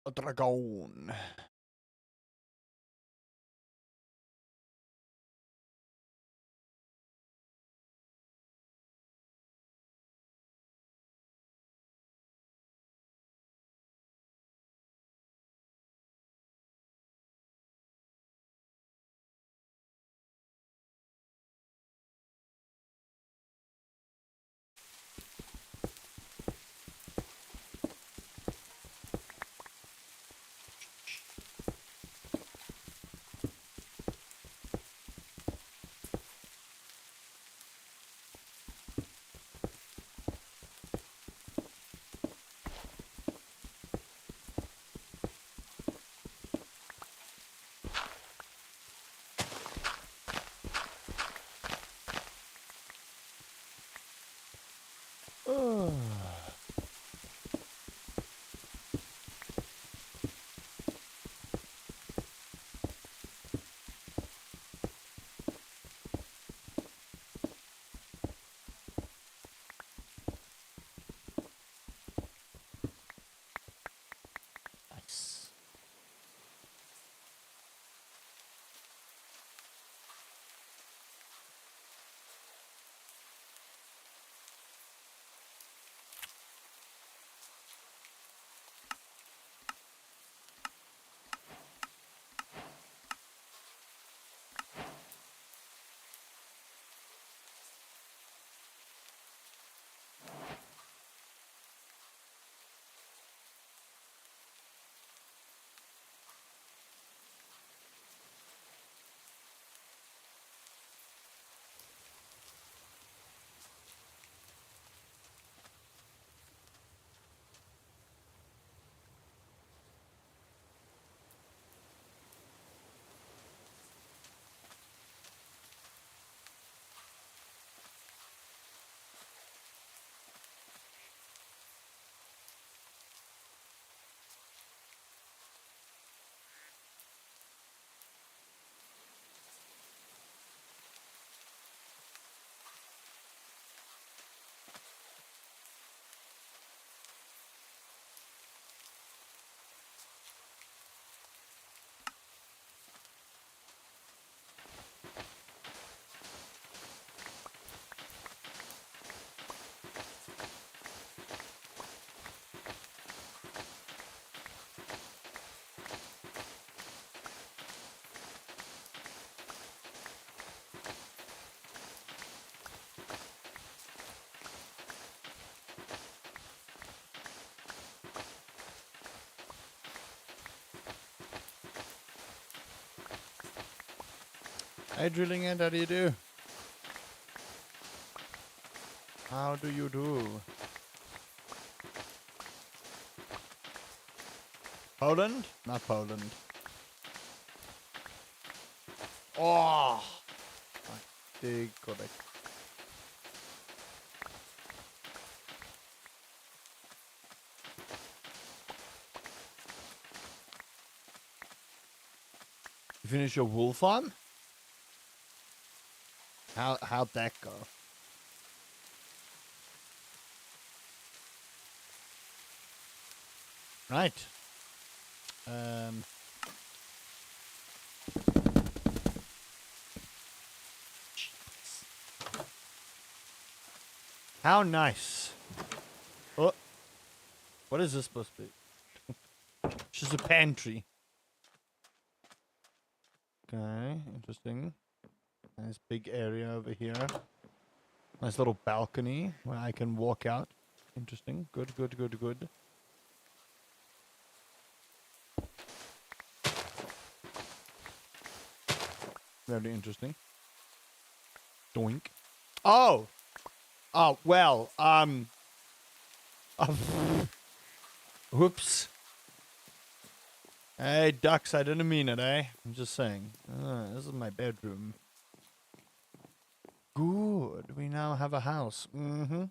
A dragon. Nice. Hey, drilling it. How do you do? How do you do? Poland? Not Poland. Oh, dig correct. You finish your wool farm? How'd that go? Right. Um. How nice. Oh, what is this supposed to be? It's just a pantry. Okay, interesting. Nice big area over here. Nice little balcony where I can walk out. Interesting. Good, good, good, good. Very interesting. Doink. Oh! Oh, well, whoops. Hey, ducks, I didn't mean it, eh? I'm just saying. This is my bedroom. Good. We now have a house. Do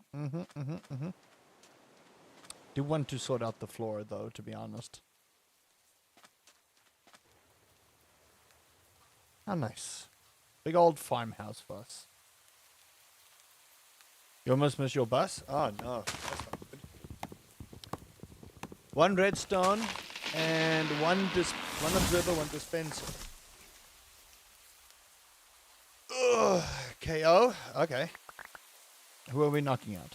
want to sort out the floor, though, to be honest. How nice. Big old farmhouse for us. You almost missed your bus? Oh, no. That's not good. One redstone And one observer, one dispenser. Ugh, KO. Okay. Who are we knocking out?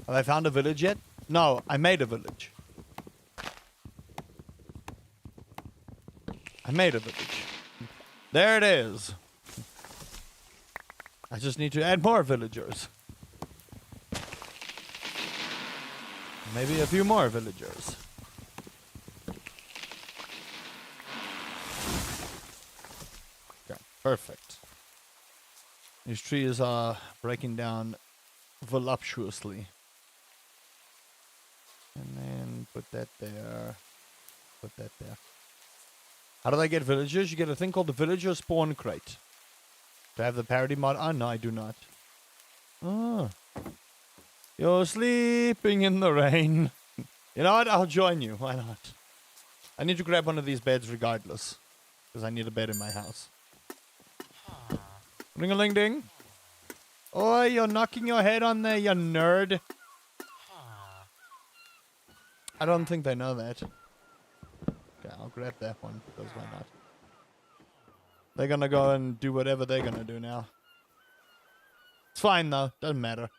Have I found a village yet? No, I made a village. I made a village. There it is. I just need to add more villagers. Maybe a few more villagers. Okay, perfect. These trees are breaking down voluptuously. And then put that there. Put that there. How do I get villagers? You get a thing called the villager spawn crate. Do I have the parody mod? Oh, no, I do not. Oh. You're sleeping in the rain. You know what? I'll join you. Why not? I need to grab one of these beds regardless. Because I need a bed in my house. Ring-a-ling-ding. Oh, you're knocking your head on there, you nerd. I don't think they know that. Okay, I'll grab that one, because why not? They're gonna go and do whatever they're gonna do now. It's fine, though. Doesn't matter.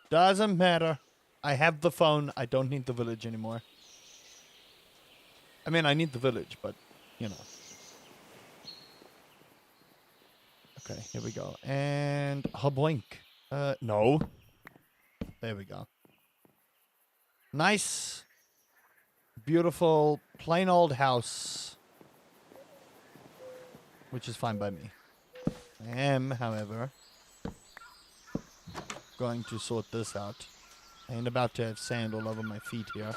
Doesn't matter. I have the phone. I don't need the village anymore. I mean, I need the village, but, you know. Okay, here we go. And haboink. No. There we go. Nice. Beautiful, plain old house. Which is fine by me. I am, however, going to sort this out. I ain't about to have sand all over my feet here.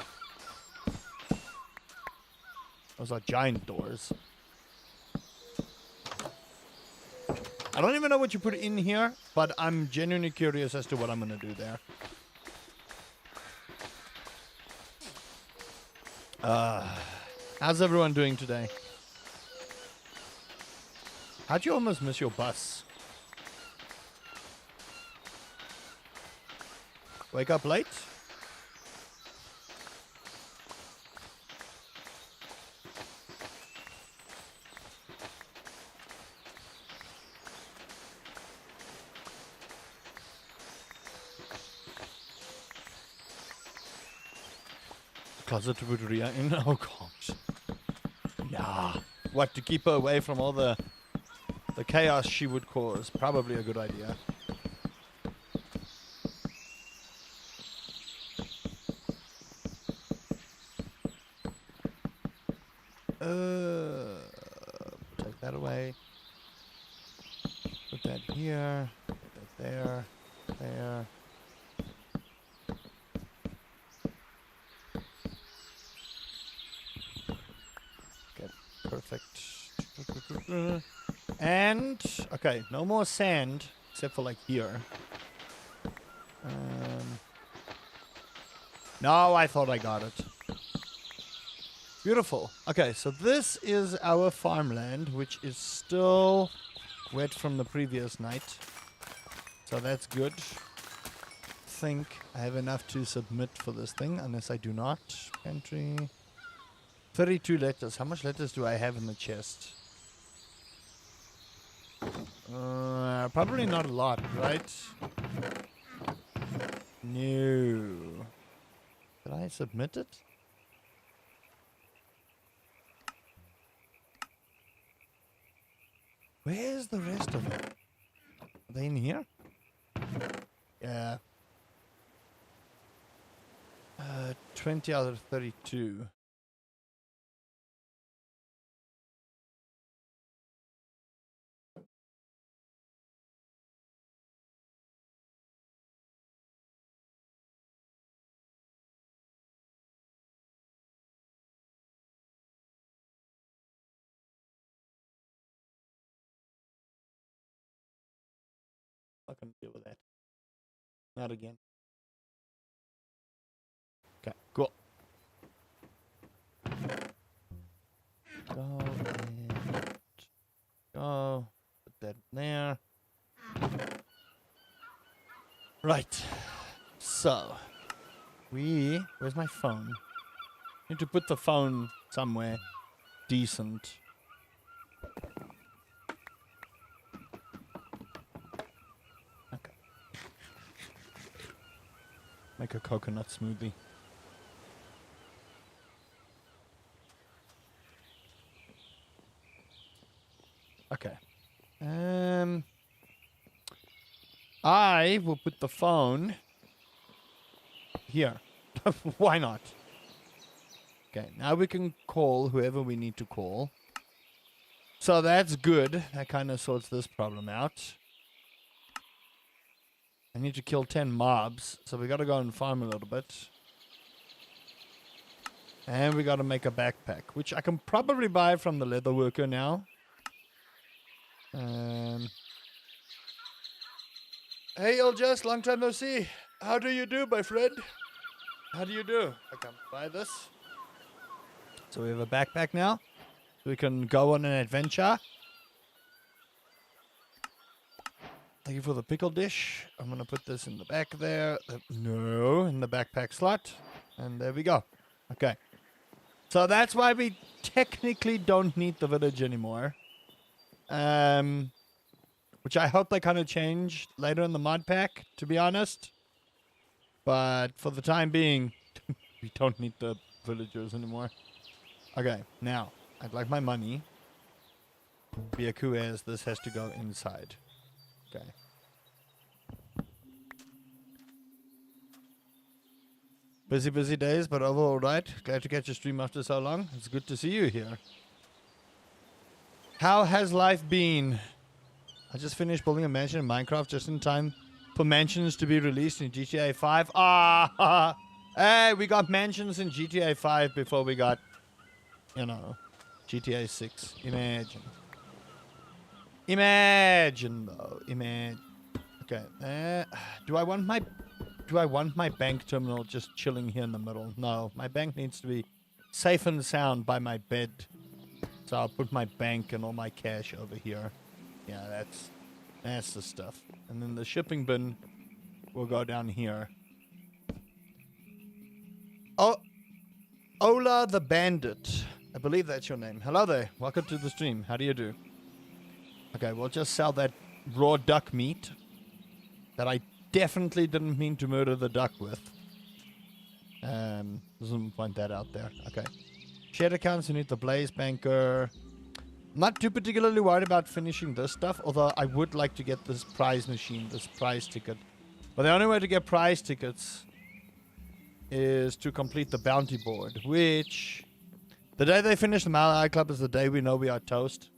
Those are giant doors. I don't even know what you put in here, but I'm genuinely curious as to what I'm going to do there. How's everyone doing today? How'd you almost miss your bus? Wake up late? Closet to put Ria in? Oh gosh. Yeah. What, to keep her away from all the chaos she would cause? Probably a good idea. Take that away. Put that here. Put that there. There. Okay, perfect. And, okay, no more sand, except for like here. No, I thought I got it. Beautiful. Okay, so this is our farmland, which is still wet from the previous night. So that's good. Think I have enough to submit for this thing, unless I do not. Pantry. 32 letters. How much letters do I have in the chest? Probably not a lot, right? No. Did I submit it? Where's the rest of it? Are they in here? Yeah. 20 out of 32. Not gonna deal with that. Not again. Okay, cool. Go and go. Put that there. Right. So. Where's my phone? Need to put the phone somewhere decent. Okay. Make a coconut smoothie. Okay. I will put the phone here. Why not? Okay, now we can call whoever we need to call. So that's good. That kind of sorts this problem out. I need to kill 10 mobs, so we gotta go and farm a little bit. And we gotta make a backpack, which I can probably buy from the leather worker now. Hey, Iljas, long time no see. How do you do, my friend? How do you do? I can buy this. So we have a backpack now. We can go on an adventure. Thank you for the pickle dish. I'm gonna put this in the back there. No, in the backpack slot. And there we go. Okay. So that's why we technically don't need the village anymore. Which I hope they kind of change later in the mod pack, to be honest. But for the time being, we don't need the villagers anymore. Okay, now, I'd like my money. Be a coup as this has to go inside. Okay. Busy days, but overall alright. Glad to catch your stream after so long. It's good to see you here. How has life been? I just finished building a mansion in Minecraft just in time for mansions to be released in GTA 5. Hey, we got mansions in GTA 5 before we got, you know, GTA 6. Imagine. Imagine, though. Imagine. Okay. Do I want my bank terminal just chilling here in the middle? No, my bank needs to be safe and sound by my bed. So I'll put my bank and all my cash over here. Yeah, that's the stuff. And then the shipping bin will go down here. Oh, Ola the Bandit. I believe that's your name. Hello there. Welcome to the stream. How do you do? Okay, we'll just sell that raw duck meat that I definitely didn't mean to murder the duck with. Doesn't point that out there. Okay. Shared accounts, you need the Blaze Banker. Not too particularly worried about finishing this stuff, although I would like to get this prize machine, this prize ticket. But the only way to get prize tickets is to complete the bounty board, which the day they finish the Malai Club is the day we know we are toast.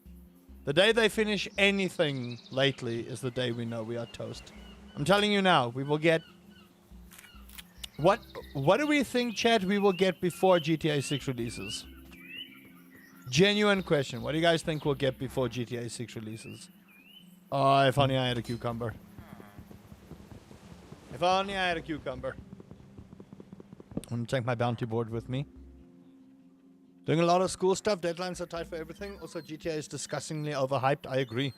The day they finish anything lately is the day we know we are toast. I'm telling you now, we will get... What do we think, chat, we will get before GTA 6 releases? Genuine question. What do you guys think we'll get before GTA 6 releases? Oh, if only I had a cucumber. If only I had a cucumber. I'm gonna take my bounty board with me. Doing a lot of school stuff. Deadlines are tight for everything. Also, GTA is disgustingly overhyped. I agree.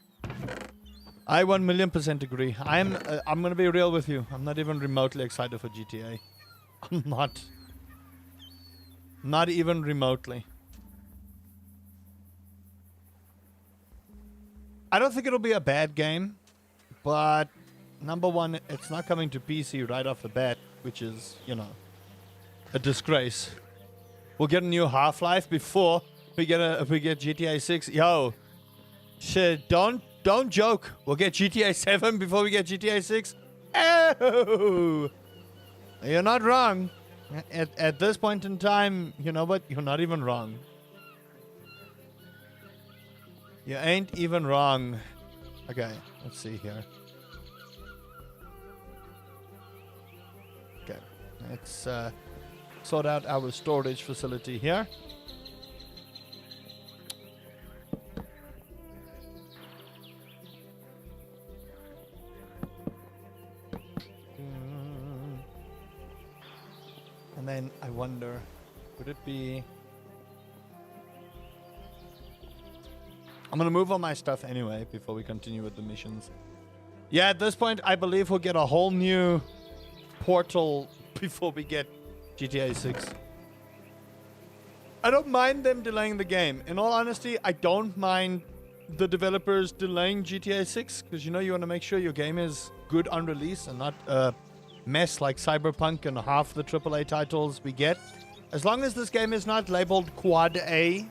I 1,000,000% agree. I'm gonna be real with you. I'm not even remotely excited for GTA. I'm not. Not even remotely. I don't think it'll be a bad game, but number one, it's not coming to PC right off the bat, which is, you know, a disgrace. We'll get a new Half-Life before we get GTA 6. Yo, shit, don't joke. We'll get GTA 7 before we get GTA 6. Oh, you're not wrong. At this point in time, you know what? You're not even wrong. You ain't even wrong. Okay, let's see here. Okay, let's sort out our storage facility here. And then I wonder, would it be... I'm going to move all my stuff anyway before we continue with the missions. Yeah, at this point, I believe we'll get a whole new portal before we get GTA 6. I don't mind them delaying the game. In all honesty, I don't mind the developers delaying GTA 6 because you want to make sure your game is good on release and not a mess like Cyberpunk and half the AAA titles we get. As long as this game is not labeled Quad A,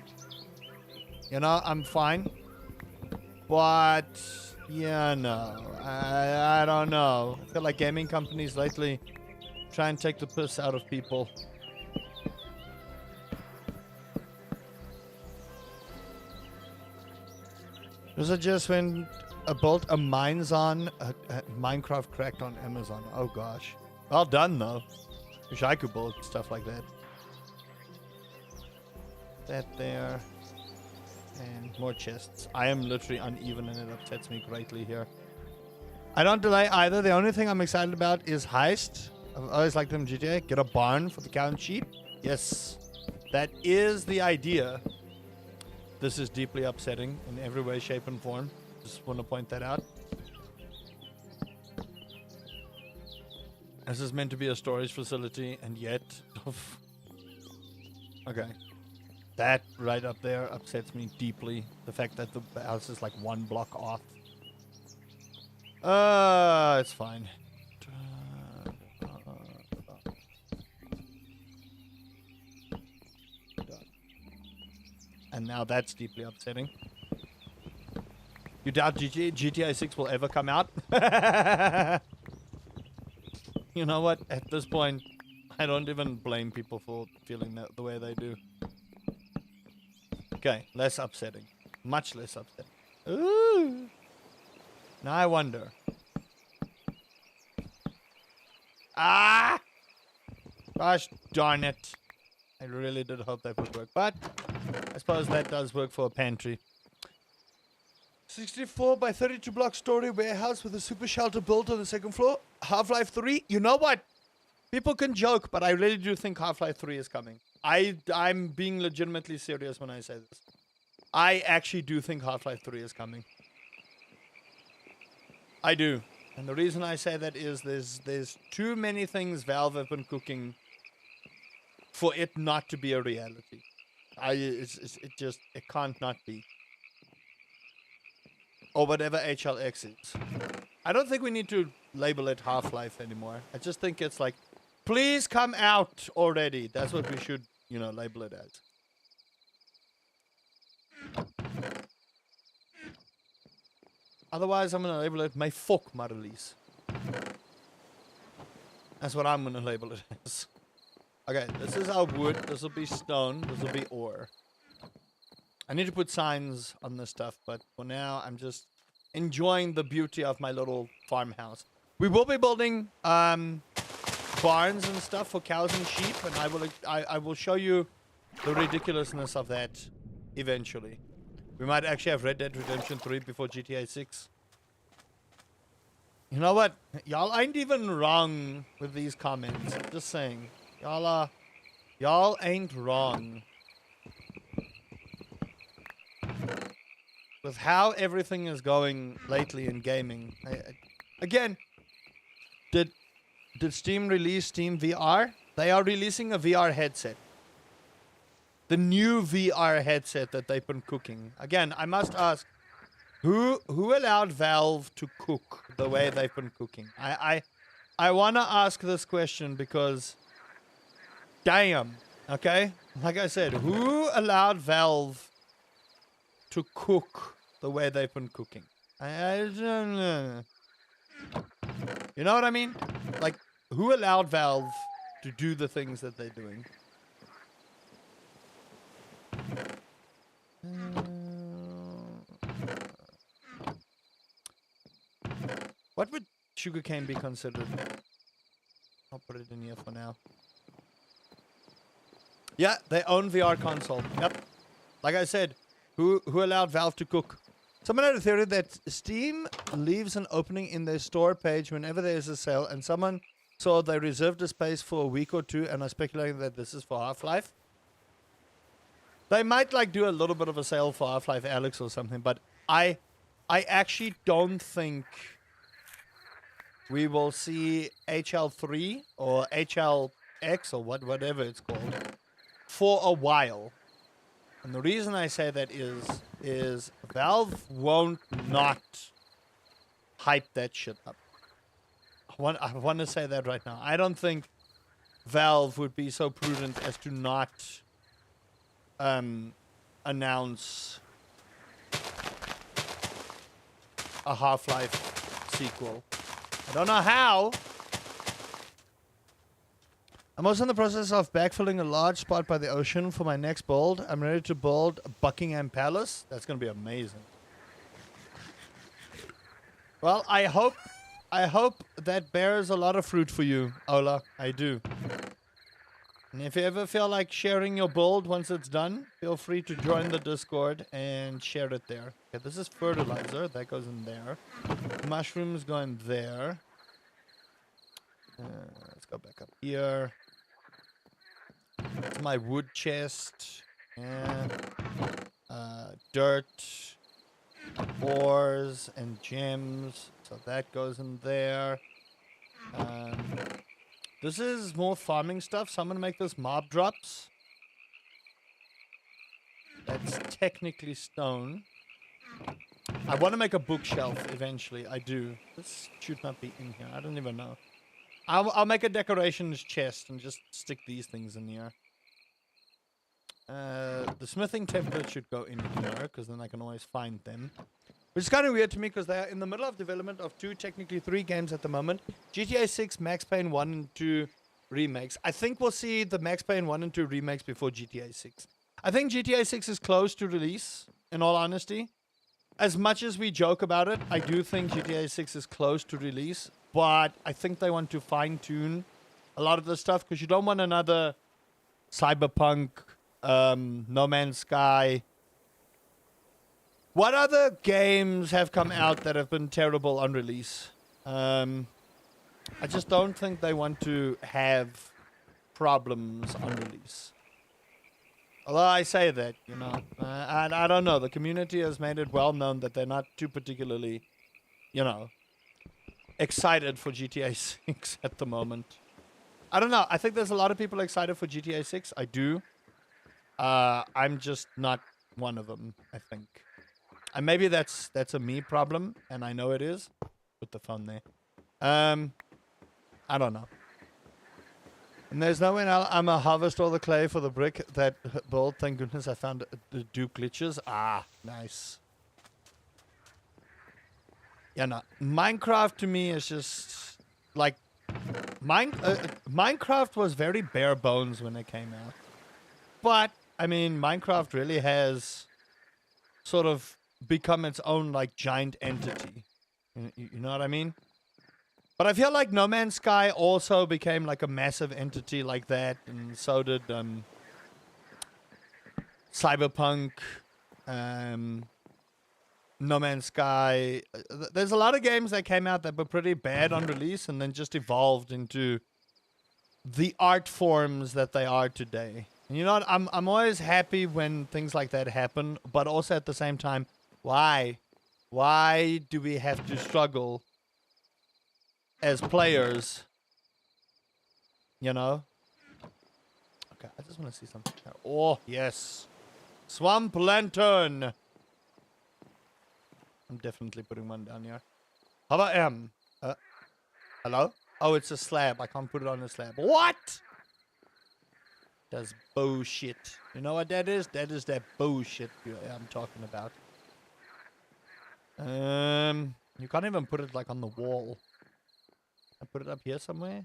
I'm fine. But yeah, no, I don't know. I feel like gaming companies lately try and take the piss out of people. This is just when a Minecraft cracked on Amazon. Oh gosh. Well done though. Wish I could build stuff like that. That there. And more chests. I am literally uneven and it upsets me greatly here. I don't delay either. The only thing I'm excited about is heist. I've always liked them GTA. Get a barn for the cow and sheep. Yes. That is the idea. This is deeply upsetting in every way, shape, and form. Just want to point that out. This is meant to be a storage facility, and yet... Okay. That right up there upsets me deeply. The fact that the house is like 1 block off. It's fine. And now that's deeply upsetting. You doubt GTA 6 will ever come out? You know what? At this point, I don't even blame people for feeling that the way they do. Okay, less upsetting. Much less upsetting. Ooh. Now I wonder. Ah! Gosh darn it. I really did hope that would work. But I suppose that does work for a pantry. 64 by 32 block story warehouse with a super shelter built on the second floor. Half-Life 3. You know what? People can joke, but I really do think Half-Life 3 is coming. I'm being legitimately serious when I say this. I actually do think Half-Life 3 is coming. I do. And the reason I say that is there's too many things Valve have been cooking for it not to be a reality. It can't not be. Or whatever HLX is. I don't think we need to label it Half-Life anymore. I just think it's like, please come out already. That's what we should, label it as. Otherwise, I'm going to label it my fuck my release. That's what I'm going to label it as. Okay, this is our wood. This will be stone. This will be ore. I need to put signs on this stuff, but for now, I'm just enjoying the beauty of my little farmhouse. We will be building barns and stuff for cows and sheep, and I will show you the ridiculousness of that eventually. We might actually have Red Dead Redemption 3 before GTA 6. You know what? Y'all ain't even wrong with these comments. Just saying. Y'all ain't wrong. With how everything is going lately in gaming. Again, did Steam release Steam VR? They are releasing a VR headset. The new VR headset that they've been cooking. Again, I must ask, who allowed Valve to cook the way they've been cooking? I want to ask this question because, damn, okay? Like I said, who allowed Valve to cook the way they've been cooking? I don't know. You know what I mean? Like, who allowed Valve to do the things that they're doing? What would sugarcane be considered? I'll put it in here for now. Yeah, they own VR console. Yep. Like I said, who allowed Valve to cook? Someone had a theory that Steam leaves an opening in their store page whenever there is a sale, and someone saw they reserved a space for a week or two and are speculating that this is for Half-Life. They might do a little bit of a sale for Half-Life Alyx or something, but I actually don't think we will see HL3 or HL X or whatever it's called for a while. And the reason I say that is Valve won't not hype that shit up. I want to say that right now. I don't think Valve would be so prudent as to not announce a Half-Life sequel. I don't know how. I'm also in the process of backfilling a large spot by the ocean for my next build. I'm ready to build Buckingham Palace. That's going to be amazing. Well, I hope that bears a lot of fruit for you, Ola. I do. And if you ever feel like sharing your build once it's done, feel free to join the Discord and share it there. Okay, this is fertilizer. That goes in there. Mushrooms go in there. Let's go back up here. That's my wood chest. And dirt. Ores and gems. So that goes in there. This is more farming stuff, so I'm going to make this mob drops. That's technically stone. I want to make a bookshelf eventually. I do. This should not be in here. I don't even know. I'll make a decorations chest and just stick these things in here. The smithing template should go in here, because then I can always find them. Which is kind of weird to me, because they are in the middle of development of technically three games at the moment. GTA 6, Max Payne 1 and 2 remakes. I think we'll see the Max Payne 1 and 2 remakes before GTA 6. I think GTA 6 is close to release, in all honesty. As much as we joke about it, I do think GTA 6 is close to release. But I think they want to fine-tune a lot of the stuff, because you don't want another Cyberpunk, No Man's Sky. What other games have come out that have been terrible on release? I just don't think they want to have problems on release. Although I say that, you know, I don't know. The community has made it well known that they're not too particularly, you know, excited for GTA 6 at the moment. I don't know. I think there's a lot of people excited for GTA 6. I do. I'm just not one of them, I think. And maybe that's a me problem, and I know it is. Put the phone there. I don't know. And there's no way now I'm gonna harvest all the clay for the brick that build. Thank goodness I found the Duke glitches. Ah, nice. Yeah, no. Minecraft to me is just like Minecraft was very bare bones when it came out. But I mean, Minecraft really has sort of become its own like giant entity. You know what I mean? But I feel like No Man's Sky also became like a massive entity like that, and so did Cyberpunk, No Man's Sky. There's a lot of games that came out that were pretty bad on release and then just evolved into the art forms that they are today. And you know what? I'm always happy when things like that happen, but also at the same time, why? Why do we have to struggle as players? You know? Okay, I just want to see something. Oh, yes. Swamp Lantern. I'm definitely putting one down here. How about hello? Oh, it's a slab. I can't put it on a slab. What? That's bullshit. You know what that is? That is that bullshit I'm talking about. You can't even put it like on the wall. I put it up here somewhere.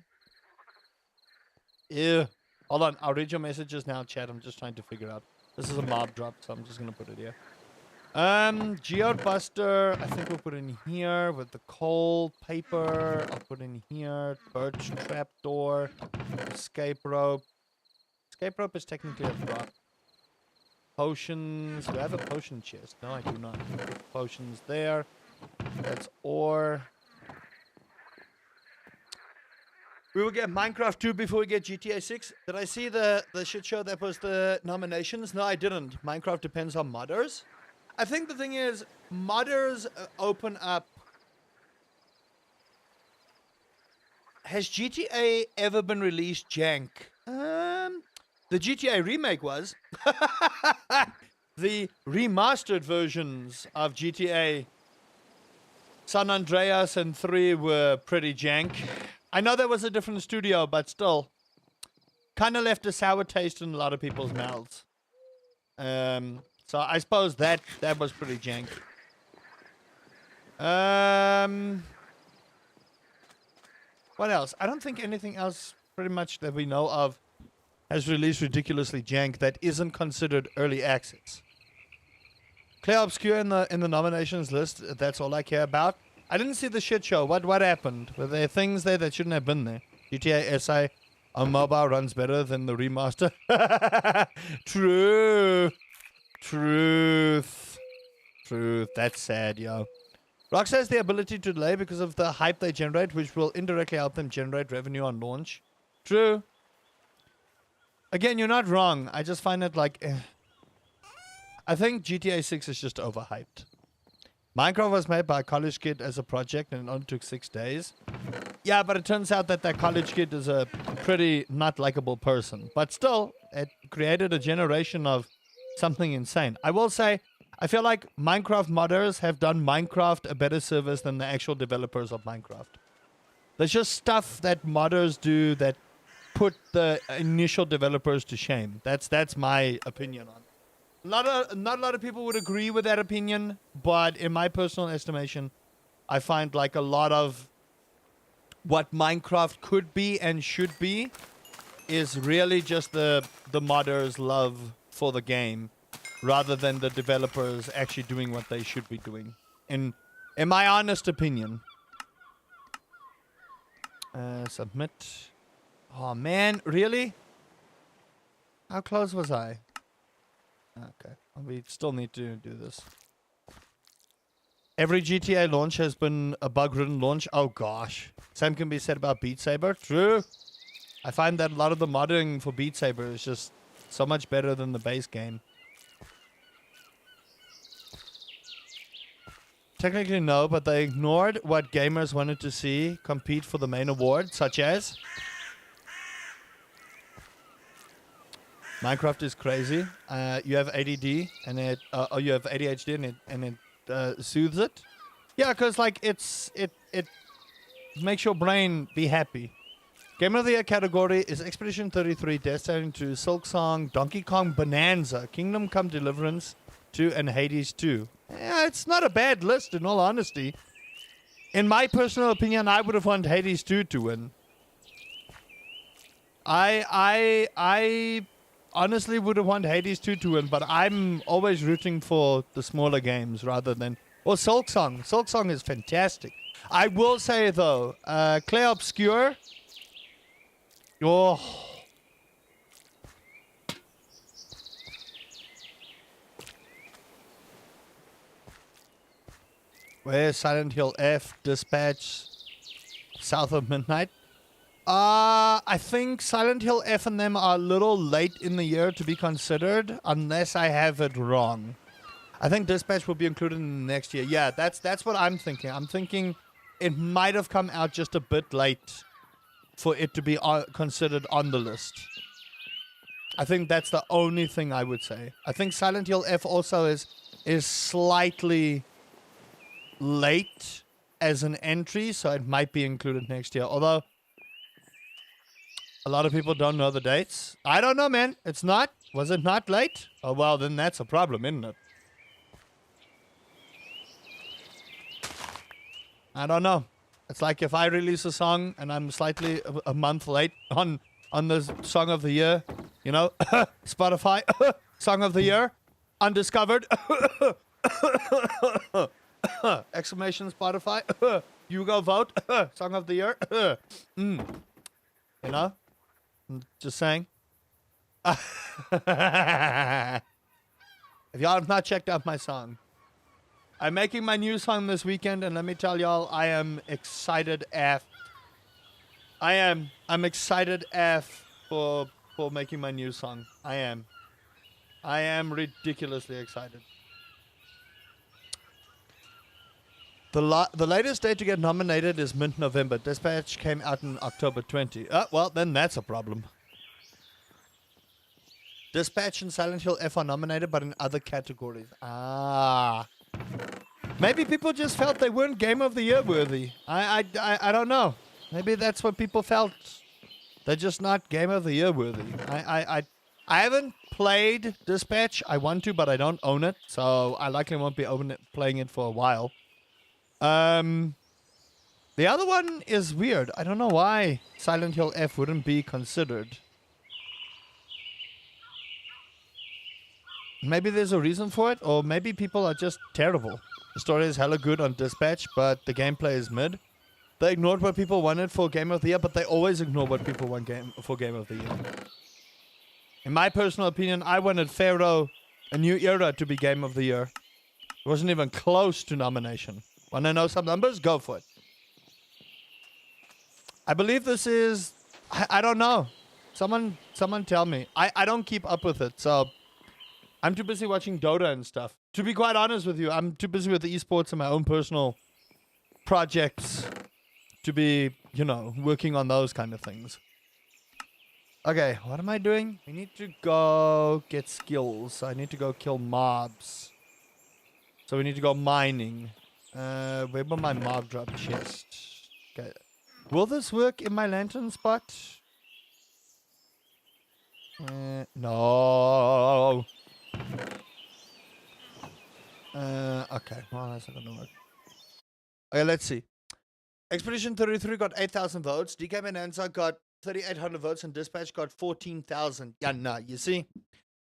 Ew. Hold on, I'll read your messages now, chat. I'm just trying to figure out. This is a mob drop, so I'm just gonna put it here. Geode Buster, I think we'll put in here with the coal. Paper, I'll put in here. Birch trapdoor. Escape rope. Escape rope is technically a drop. Potions. Do I have a potion chest? No, I do not. Put potions there. That's ore. We will get Minecraft 2 before we get GTA 6. Did I see the shit show that was the nominations? No, I didn't. Minecraft depends on modders. I think the thing is, modders open up has GTA ever been released jank? The GTA remake was. The remastered versions of GTA San Andreas and 3 were pretty jank. I know there was a different studio, but still, kind of left a sour taste in a lot of people's mouths. So I suppose that was pretty jank. What else? I don't think anything else, pretty much that we know of, has released ridiculously jank that isn't considered early access. Clear Obscure in the nominations list. That's all I care about. I didn't see the shit show. What happened? Were there things there that shouldn't have been there? GTA SI on mobile runs better than the remaster. True. Truth. That's sad, yo. Rockstar has the ability to delay because of the hype they generate, which will indirectly help them generate revenue on launch. True. Again, you're not wrong. I just find it like... I think GTA 6 is just overhyped. Minecraft was made by a college kid as a project and it only took 6 days. Yeah, but it turns out that college kid is a pretty not likable person. But still, it created a generation of something insane. I will say, I feel like Minecraft modders have done Minecraft a better service than the actual developers of Minecraft. There's just stuff that modders do that put the initial developers to shame. That's my opinion on it. Not a lot of people would agree with that opinion, but in my personal estimation, I find like a lot of what Minecraft could be and should be is really just the modders' love for the game, rather than the developers actually doing what they should be doing. In my honest opinion. Submit. Oh man, really? How close was I? Okay, we still need to do this. Every GTA launch has been a bug-ridden launch. Oh gosh. Same can be said about Beat Saber. True. I find that a lot of the modding for Beat Saber is just so much better than the base game. Technically no, but they ignored what gamers wanted to see compete for the main award, such as... Minecraft is crazy. You have ADD and it, or you have ADHD and it soothes it. Yeah, because like it makes your brain be happy. Game of the Year category is Expedition 33, Destiny to Silksong, Donkey Kong Bonanza, Kingdom Come Deliverance 2, and Hades 2. Yeah, it's not a bad list in all honesty. In my personal opinion, I would have wanted Hades 2 to win. I honestly would have wanted Hades 2 to win, but I'm always rooting for the smaller games rather than... Or Silksong. Silksong is fantastic. I will say, though, Clair Obscure... Oh... Where's Silent Hill F, Dispatch, South of Midnight? I think Silent Hill F and them are a little late in the year to be considered, unless I have it wrong. I think Dispatch will be included in the next year. Yeah, that's what I'm thinking. I'm thinking it might have come out just a bit late for it to be considered on the list. I think that's the only thing I would say. I think Silent Hill F also is slightly late as an entry, so it might be included next year. Although... a lot of people don't know the dates. I don't know, man. It's not. Was it not late? Oh, well, then that's a problem, isn't it? I don't know. It's like if I release a song and I'm slightly a month late on the song of the year, you know, Spotify, song of the year, undiscovered, exclamation Spotify, you go vote, song of the year, you know? Just saying. If y'all have not checked out my song, I'm making my new song this weekend, and let me tell y'all, I am excited AF. I'm excited AF for making my new song. I am ridiculously excited. The latest date to get nominated is mid-November. Dispatch came out in October 20. Well, then that's a problem. Dispatch and Silent Hill F are nominated, but in other categories. Maybe people just felt they weren't Game of the Year worthy. I don't know. Maybe that's what people felt. They're just not Game of the Year worthy. I haven't played Dispatch. I want to, but I don't own it, so I likely won't be playing it for a while. The other one is weird. I don't know why Silent Hill F wouldn't be considered. Maybe there's a reason for it, or maybe people are just terrible. The story is hella good on Dispatch, but the gameplay is mid. They ignored what people wanted for Game of the Year, but they always ignore what people want for Game of the Year. In my personal opinion, I wanted Pharaoh, A New Era, to be Game of the Year. It wasn't even close to nomination. Want to know some numbers? Go for it. I believe this is... I don't know. Someone tell me. I don't keep up with it, so... I'm too busy watching Dota and stuff. To be quite honest with you, I'm too busy with the esports and my own personal projects to be, working on those kind of things. Okay, what am I doing? We need to go get skills. I need to go kill mobs. So we need to go mining. Where will my mob drop chest? Okay. Will this work in my lantern spot? No. Okay, well, that's not gonna work. Okay, let's see. Expedition 33 got 8,000 votes. DK Bonanza got 3,800 votes, and Dispatch got 14,000. Yeah, no, you see?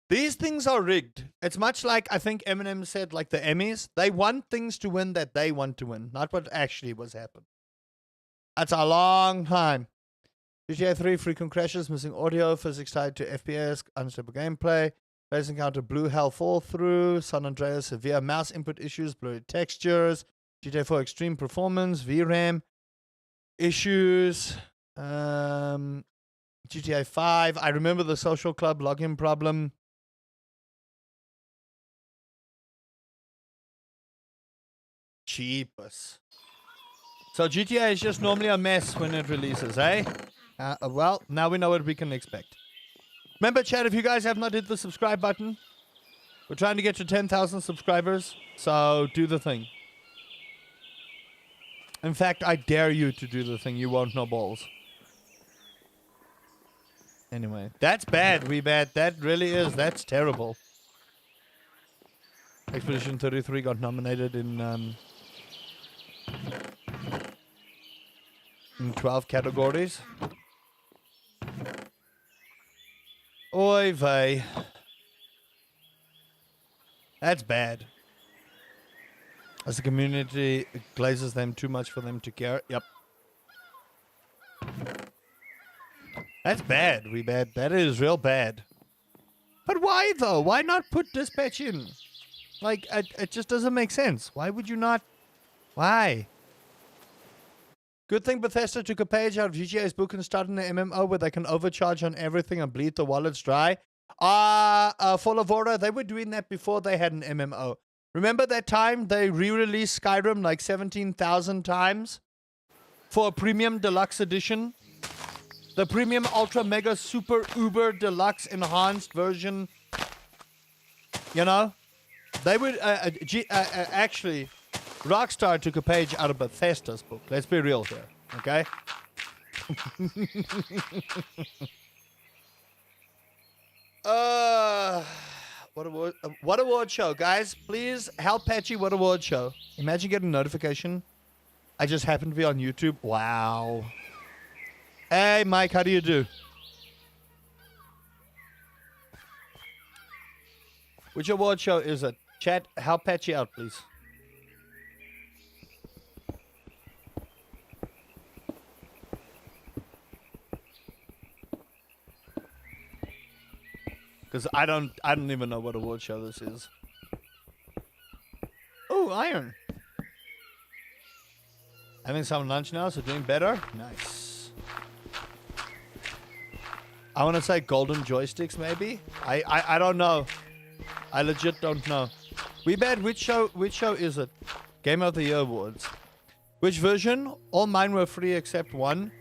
These things are rigged. It's much like, I think Eminem said, like the Emmys. They want things to win that they want to win, not what actually was happening. That's a long time. GTA 3, frequent crashes, missing audio, physics tied to FPS, unstable gameplay. Base encounter, blue hell fall through. San Andreas, severe mouse input issues, blurry textures. GTA 4 extreme performance, VRAM issues. GTA 5, I remember the social club login problem. Cheapest. So GTA is just normally a mess when it releases, eh? Well, now we know what we can expect. Remember, chat, if you guys have not hit the subscribe button, we're trying to get to 10,000 subscribers, so do the thing. In fact, I dare you to do the thing. You won't know balls. Anyway, that's bad, we bad. That really is. That's terrible. Expedition 33 got nominated in 12 categories. Oy vey. That's bad. As the community glazes them too much for them to care. Yep. That's bad, we bad. That is real bad. But why though? Why not put Dispatch in? Like, it just doesn't make sense. Why would you not? Why? Good thing Bethesda took a page out of GTA's book and started an MMO where they can overcharge on everything and bleed the wallets dry. For Lavora, they were doing that before they had an MMO. Remember that time they re-released Skyrim like 17,000 times? For a premium deluxe edition? The premium ultra mega super uber deluxe enhanced version. They would, actually... Rockstar took a page out of Bethesda's book. Let's be real here, okay? What award show, guys? Please help Patchy. What award show? Imagine getting a notification. I just happened to be on YouTube. Wow. Hey, Mike, how do you do? Which award show is it? Chat, help Patchy out, please. Because I don't even know what award show this is. Oh, Iron. Having some lunch now, so doing better. Nice. I want to say golden joysticks, maybe. I don't know. I legit don't know. We bad. Which show is it? Game of the Year awards. Which version? All mine were free except one.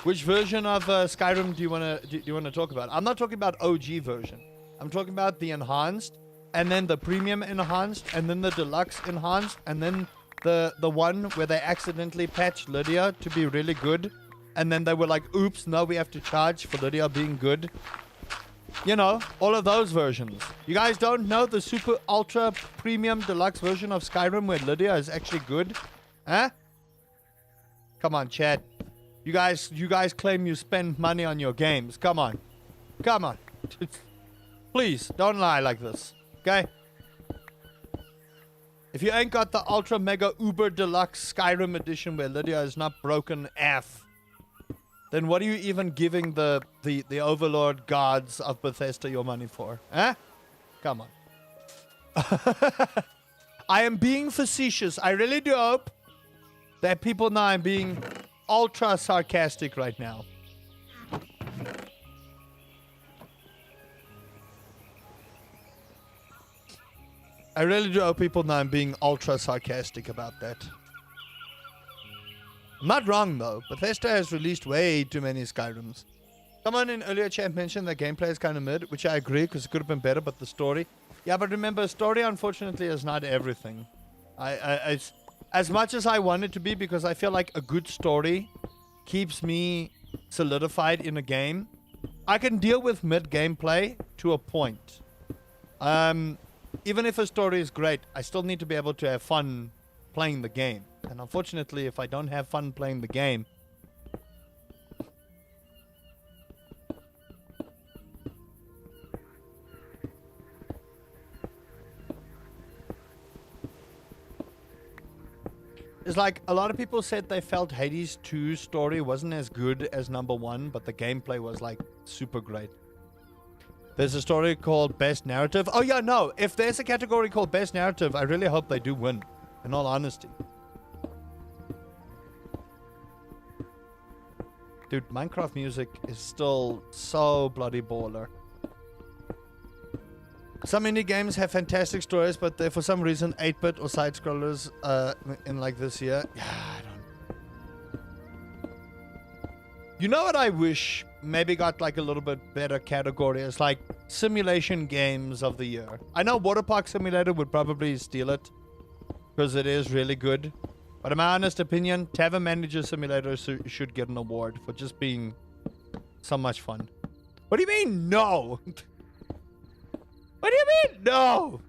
Which version of Skyrim do you wanna talk about? I'm not talking about OG version. I'm talking about the enhanced, and then the premium enhanced, and then the deluxe enhanced, and then the one where they accidentally patched Lydia to be really good, and then they were like, "Oops, now we have to charge for Lydia being good." You know, all of those versions. You guys don't know the super ultra premium deluxe version of Skyrim where Lydia is actually good? Huh? Come on, chat. You guys claim you spend money on your games. Come on. Come on. Please, don't lie like this. Okay? If you ain't got the ultra mega uber deluxe Skyrim edition where Lydia is not broken F, then what are you even giving the overlord gods of Bethesda your money for? Huh? Come on. I am being facetious. I really do hope that people know I'm being ultra sarcastic right now. I really do hope people know I'm being ultra sarcastic about that. I'm not wrong though. Bethesda has released way too many Skyrims. Someone in earlier chat mentioned that gameplay is kind of mid, which I agree because it could have been better, but the story... Yeah, but remember, story unfortunately is not everything. As much as I want it to be, because I feel like a good story keeps me solidified in a game, I can deal with mid gameplay to a point. Even if a story is great, I still need to be able to have fun playing the game. And unfortunately, if I don't have fun playing the game... It's like, a lot of people said they felt Hades 2's story wasn't as good as number 1, but the gameplay was, like, super great. There's a story called Best Narrative. Oh, yeah, no. If there's a category called Best Narrative, I really hope they do win. In all honesty. Dude, Minecraft music is still so bloody baller. Some indie games have fantastic stories, but they're for some reason 8-bit or side-scrollers in like this year. Yeah, I don't... You know what I wish maybe got like a little bit better category is like simulation games of the year. I know Water Park Simulator would probably steal it because it is really good. But in my honest opinion, Tavern Manager Simulator should get an award for just being so much fun. What do you mean, no? What do you mean, no?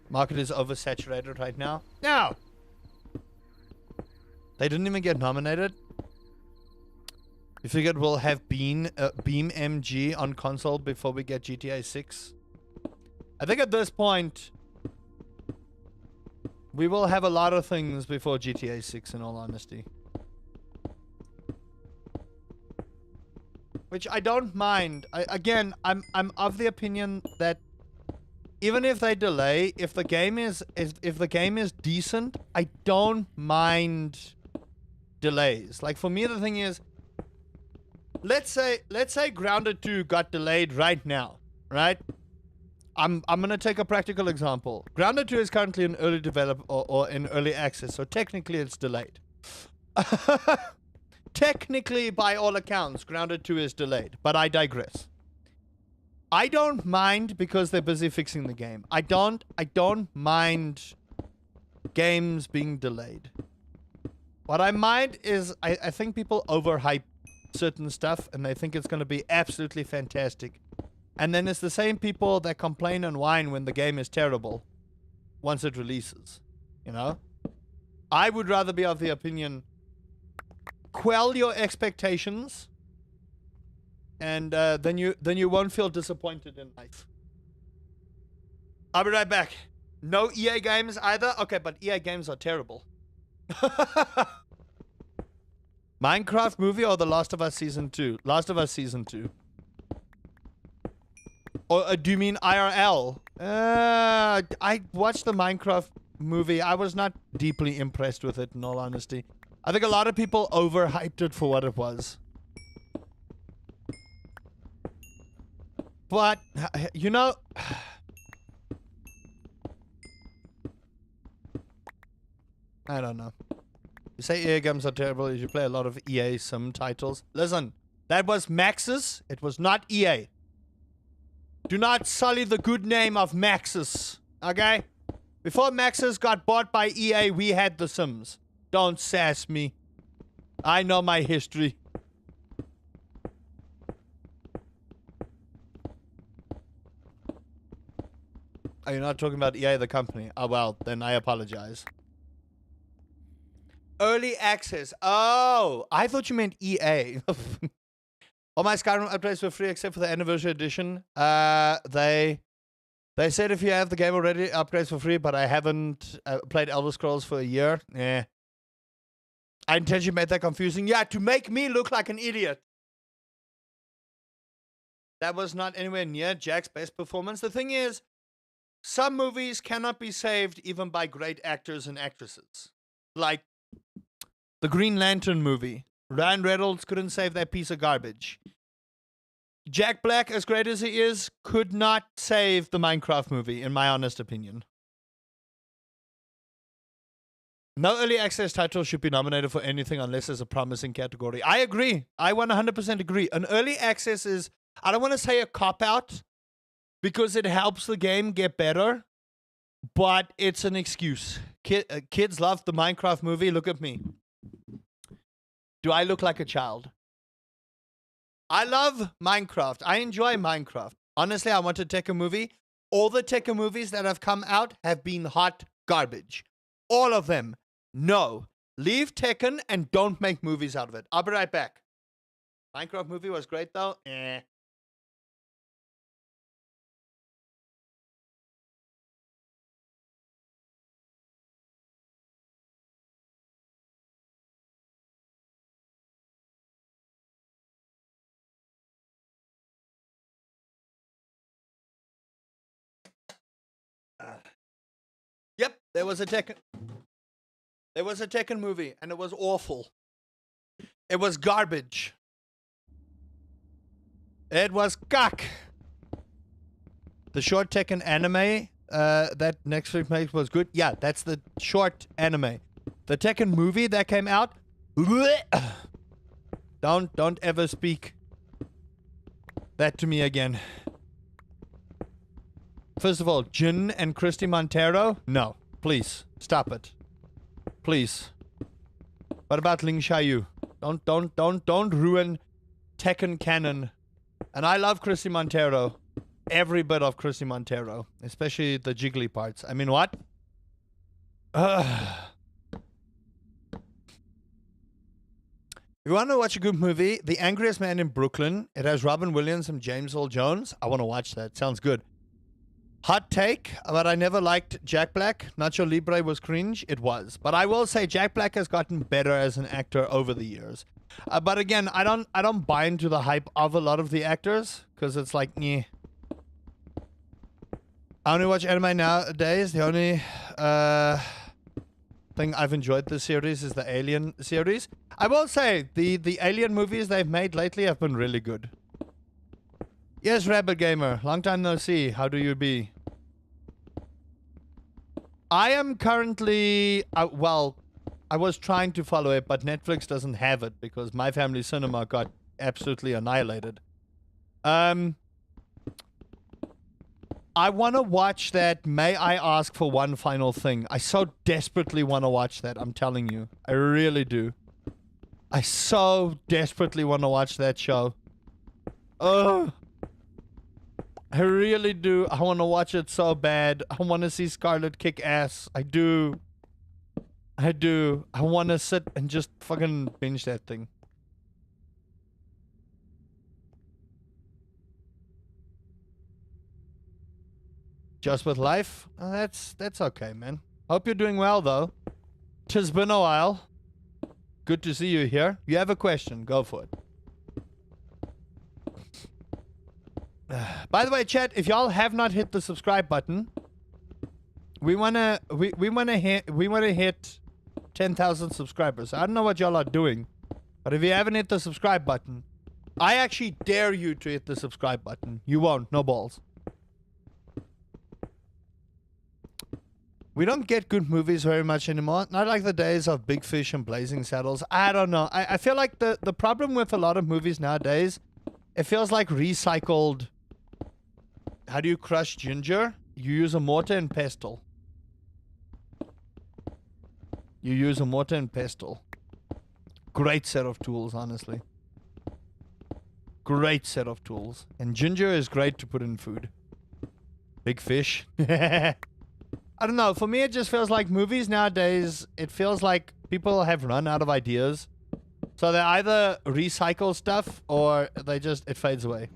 Market is oversaturated right now. No! They didn't even get nominated. You figured we'll have Beam MG on console before we get GTA 6? I think at this point... we will have a lot of things before GTA 6, in all honesty. Which I don't mind. Again, I'm of the opinion that even if they delay, if the game is decent, I don't mind delays. Like for me, the thing is, let's say Grounded 2 got delayed right now, right? I'm gonna take a practical example. Grounded 2 is currently in early develop or in early access, so technically it's delayed. Technically, by all accounts, Grounded 2 is delayed, but I digress. I don't mind because they're busy fixing the game. I don't mind games being delayed. What I mind is I think people overhype certain stuff and they think it's going to be absolutely fantastic. And then it's the same people that complain and whine when the game is terrible once it releases, you know? I would rather be of the opinion, quell your expectations, and then you won't feel disappointed in life. I'll be right back. No EA games either? Okay, but EA games are terrible. Minecraft movie or The Last of Us Season 2? Last of Us Season 2. Or do you mean IRL? I watched the Minecraft movie. I was not deeply impressed with it, in all honesty. I think a lot of people overhyped it for what it was. But, you know... I don't know. You say EA games are terrible. You play a lot of EA Sim titles. Listen, that was Maxis. It was not EA. Do not sully the good name of Maxis. Okay? Before Maxis got bought by EA, we had The Sims. Don't sass me. I know my history. Are you not talking about EA, the company? Oh, well, then I apologize. Early access. Oh, I thought you meant EA. All my Skyrim updates were free except for the anniversary edition. They said if you have the game already, upgrades for free, but I haven't played Elder Scrolls for a year. Yeah. I intentionally made that confusing. Yeah, to make me look like an idiot. That was not anywhere near Jack's best performance. The thing is, some movies cannot be saved even by great actors and actresses. Like the Green Lantern movie. Ryan Reynolds couldn't save that piece of garbage. Jack Black, as great as he is, could not save the Minecraft movie, in my honest opinion. No early access title should be nominated for anything unless it's a promising category. I agree. I 100% agree. An early access is, I don't want to say a cop-out, because it helps the game get better, but it's an excuse. Kids love the Minecraft movie. Look at me. Do I look like a child? I love Minecraft. I enjoy Minecraft. Honestly, I want a Tekken movie. All the Tekken movies that have come out have been hot garbage. All of them. No. Leave Tekken and don't make movies out of it. I'll be right back. Minecraft movie was great though. Yep, there was a Tekken. There was a Tekken movie, and it was awful. It was garbage. It was cock. The short Tekken anime that Netflix made was good. Yeah, that's the short anime. The Tekken movie that came out. Don't ever speak that to me again. First of all, Jin and Christy Montero? No. Please. Stop it. Please. What about Ling Xiaoyu? Don't ruin Tekken canon. And I love Christy Montero. Every bit of Christy Montero. Especially the jiggly parts. I mean, what? You want to watch a good movie? The Angriest Man in Brooklyn. It has Robin Williams and James Earl Jones. I want to watch that. Sounds good. Hot take, but I never liked Jack Black. Nacho Libre was cringe. It was. But I will say Jack Black has gotten better as an actor over the years. But again, I don't buy into the hype of a lot of the actors. Because it's like, yeah. I only watch anime nowadays. The only thing I've enjoyed this series is the Alien series. I will say, the Alien movies they've made lately have been really good. Yes, Rabbit Gamer. Long time no see. How do you be? I am currently... well, I was trying to follow it, but Netflix doesn't have it because My Family Cinema got absolutely annihilated. I want to watch that May I Ask for One Final Thing. I so desperately want to watch that, I'm telling you. I really do. I so desperately want to watch that show. Ugh. I really do. I want to watch it so bad. I want to see Scarlett kick ass. I do. I do. I want to sit and just fucking binge that thing. Just with life? That's okay, man. Hope you're doing well, though. 'Tis been a while. Good to see you here. You have a question. Go for it. By the way, chat, if y'all have not hit the subscribe button, we wanna hit 10,000 subscribers. I don't know what y'all are doing, but if you haven't hit the subscribe button, I actually dare you to hit the subscribe button. You won't, no balls. We don't get good movies very much anymore. Not like the days of Big Fish and Blazing Saddles. I don't know. I feel like the problem with a lot of movies nowadays, it feels like recycled. How do you crush ginger? You use a mortar and pestle. You use a mortar and pestle. Great set of tools, honestly. Great set of tools. And ginger is great to put in food. Big Fish. I don't know. For me, it just feels like movies nowadays, it feels like people have run out of ideas. So they either recycle stuff or it fades away.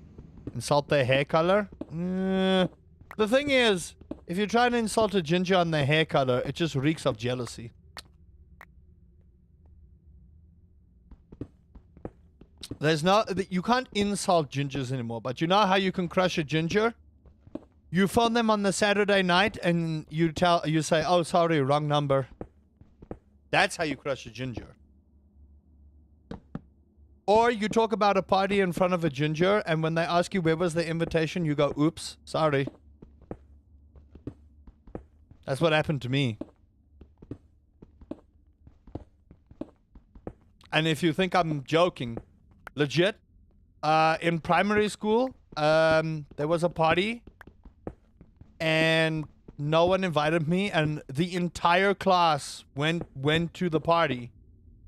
Insult their hair color. The thing is, if you try to insult a ginger on their hair color, it just reeks of jealousy. You can't insult gingers anymore, but you know how you can crush a ginger? You phone them on the Saturday night and you say, oh, sorry, wrong number. That's how you crush a ginger. Or you talk about a party in front of a ginger, and when they ask you where was the invitation, you go, oops, sorry. That's what happened to me. And if you think I'm joking, legit, in primary school, there was a party. And no one invited me, and the entire class went to the party,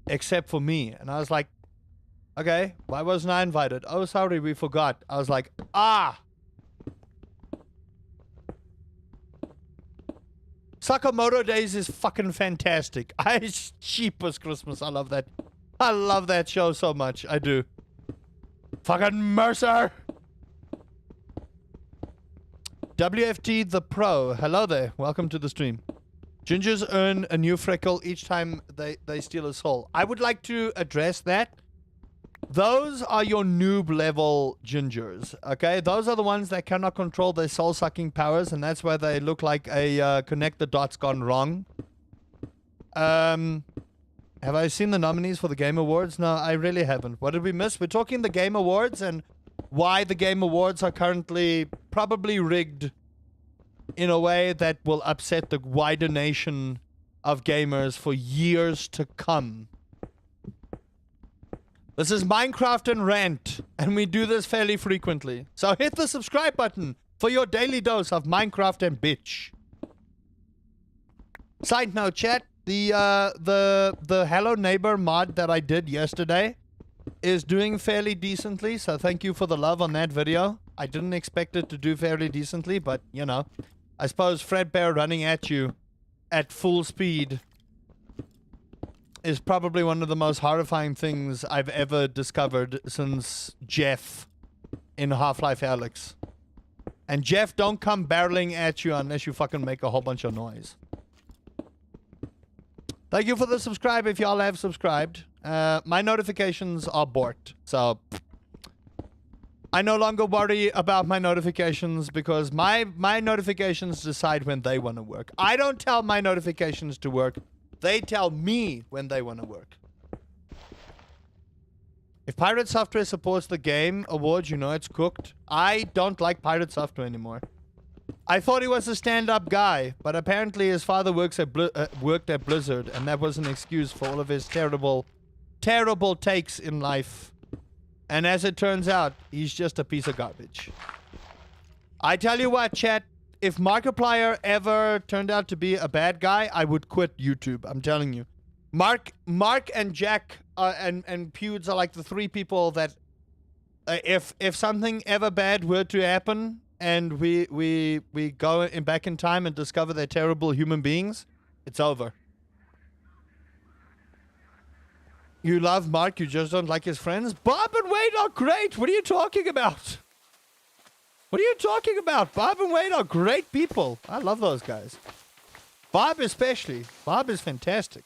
except for me. And I was like, okay, why wasn't I invited? Oh, sorry, we forgot. I was like, Sakamoto Days is fucking fantastic. Cheapest Christmas. I love that. I love that show so much. I do. Fucking Mercer. WFT the Pro. Hello there. Welcome to the stream. Gingers earn a new freckle each time they steal a soul. I would like to address that. Those are your noob level gingers. Okay? Those are the ones that cannot control their soul sucking powers, and that's why they look like a connect the dots gone wrong. Have I seen the nominees for the Game Awards? No, I really haven't. What did we miss? We're talking the Game Awards and why the Game Awards are currently probably rigged in a way that will upset the wider nation of gamers for years to come. This is Minecraft and Rant, and we do this fairly frequently. So hit the subscribe button for your daily dose of Minecraft and bitch. Side note, chat, the Hello Neighbor mod that I did yesterday is doing fairly decently, so thank you for the love on that video. I didn't expect it to do fairly decently, but, you know, I suppose Fredbear running at you at full speed is probably one of the most horrifying things I've ever discovered since Jeff in Half-Life Alyx. And Jeff, don't come barreling at you unless you fucking make a whole bunch of noise. Thank you for the subscribe if y'all have subscribed. My notifications are borked, so I no longer worry about my notifications because my notifications decide when they want to work. I don't tell my notifications to work. They tell me when they want to work. If Pirate Software supports the Game Awards, you know it's cooked. I don't like Pirate Software anymore. I thought he was a stand-up guy, but apparently his father worked at Blizzard, and that was an excuse for all of his terrible takes in life. And as it turns out, he's just a piece of garbage. I tell you what, chat, if Markiplier ever turned out to be a bad guy, I would quit YouTube. I'm telling you. Mark and Jack and Pewds are like the three people that if something ever bad were to happen and we go back in time and discover they're terrible human beings, it's over. You love Mark, you just don't like his friends? Bob and Wade are great! What are you talking about? What are you talking about? Bob and Wade are great people. I love those guys. Bob especially. Bob is fantastic.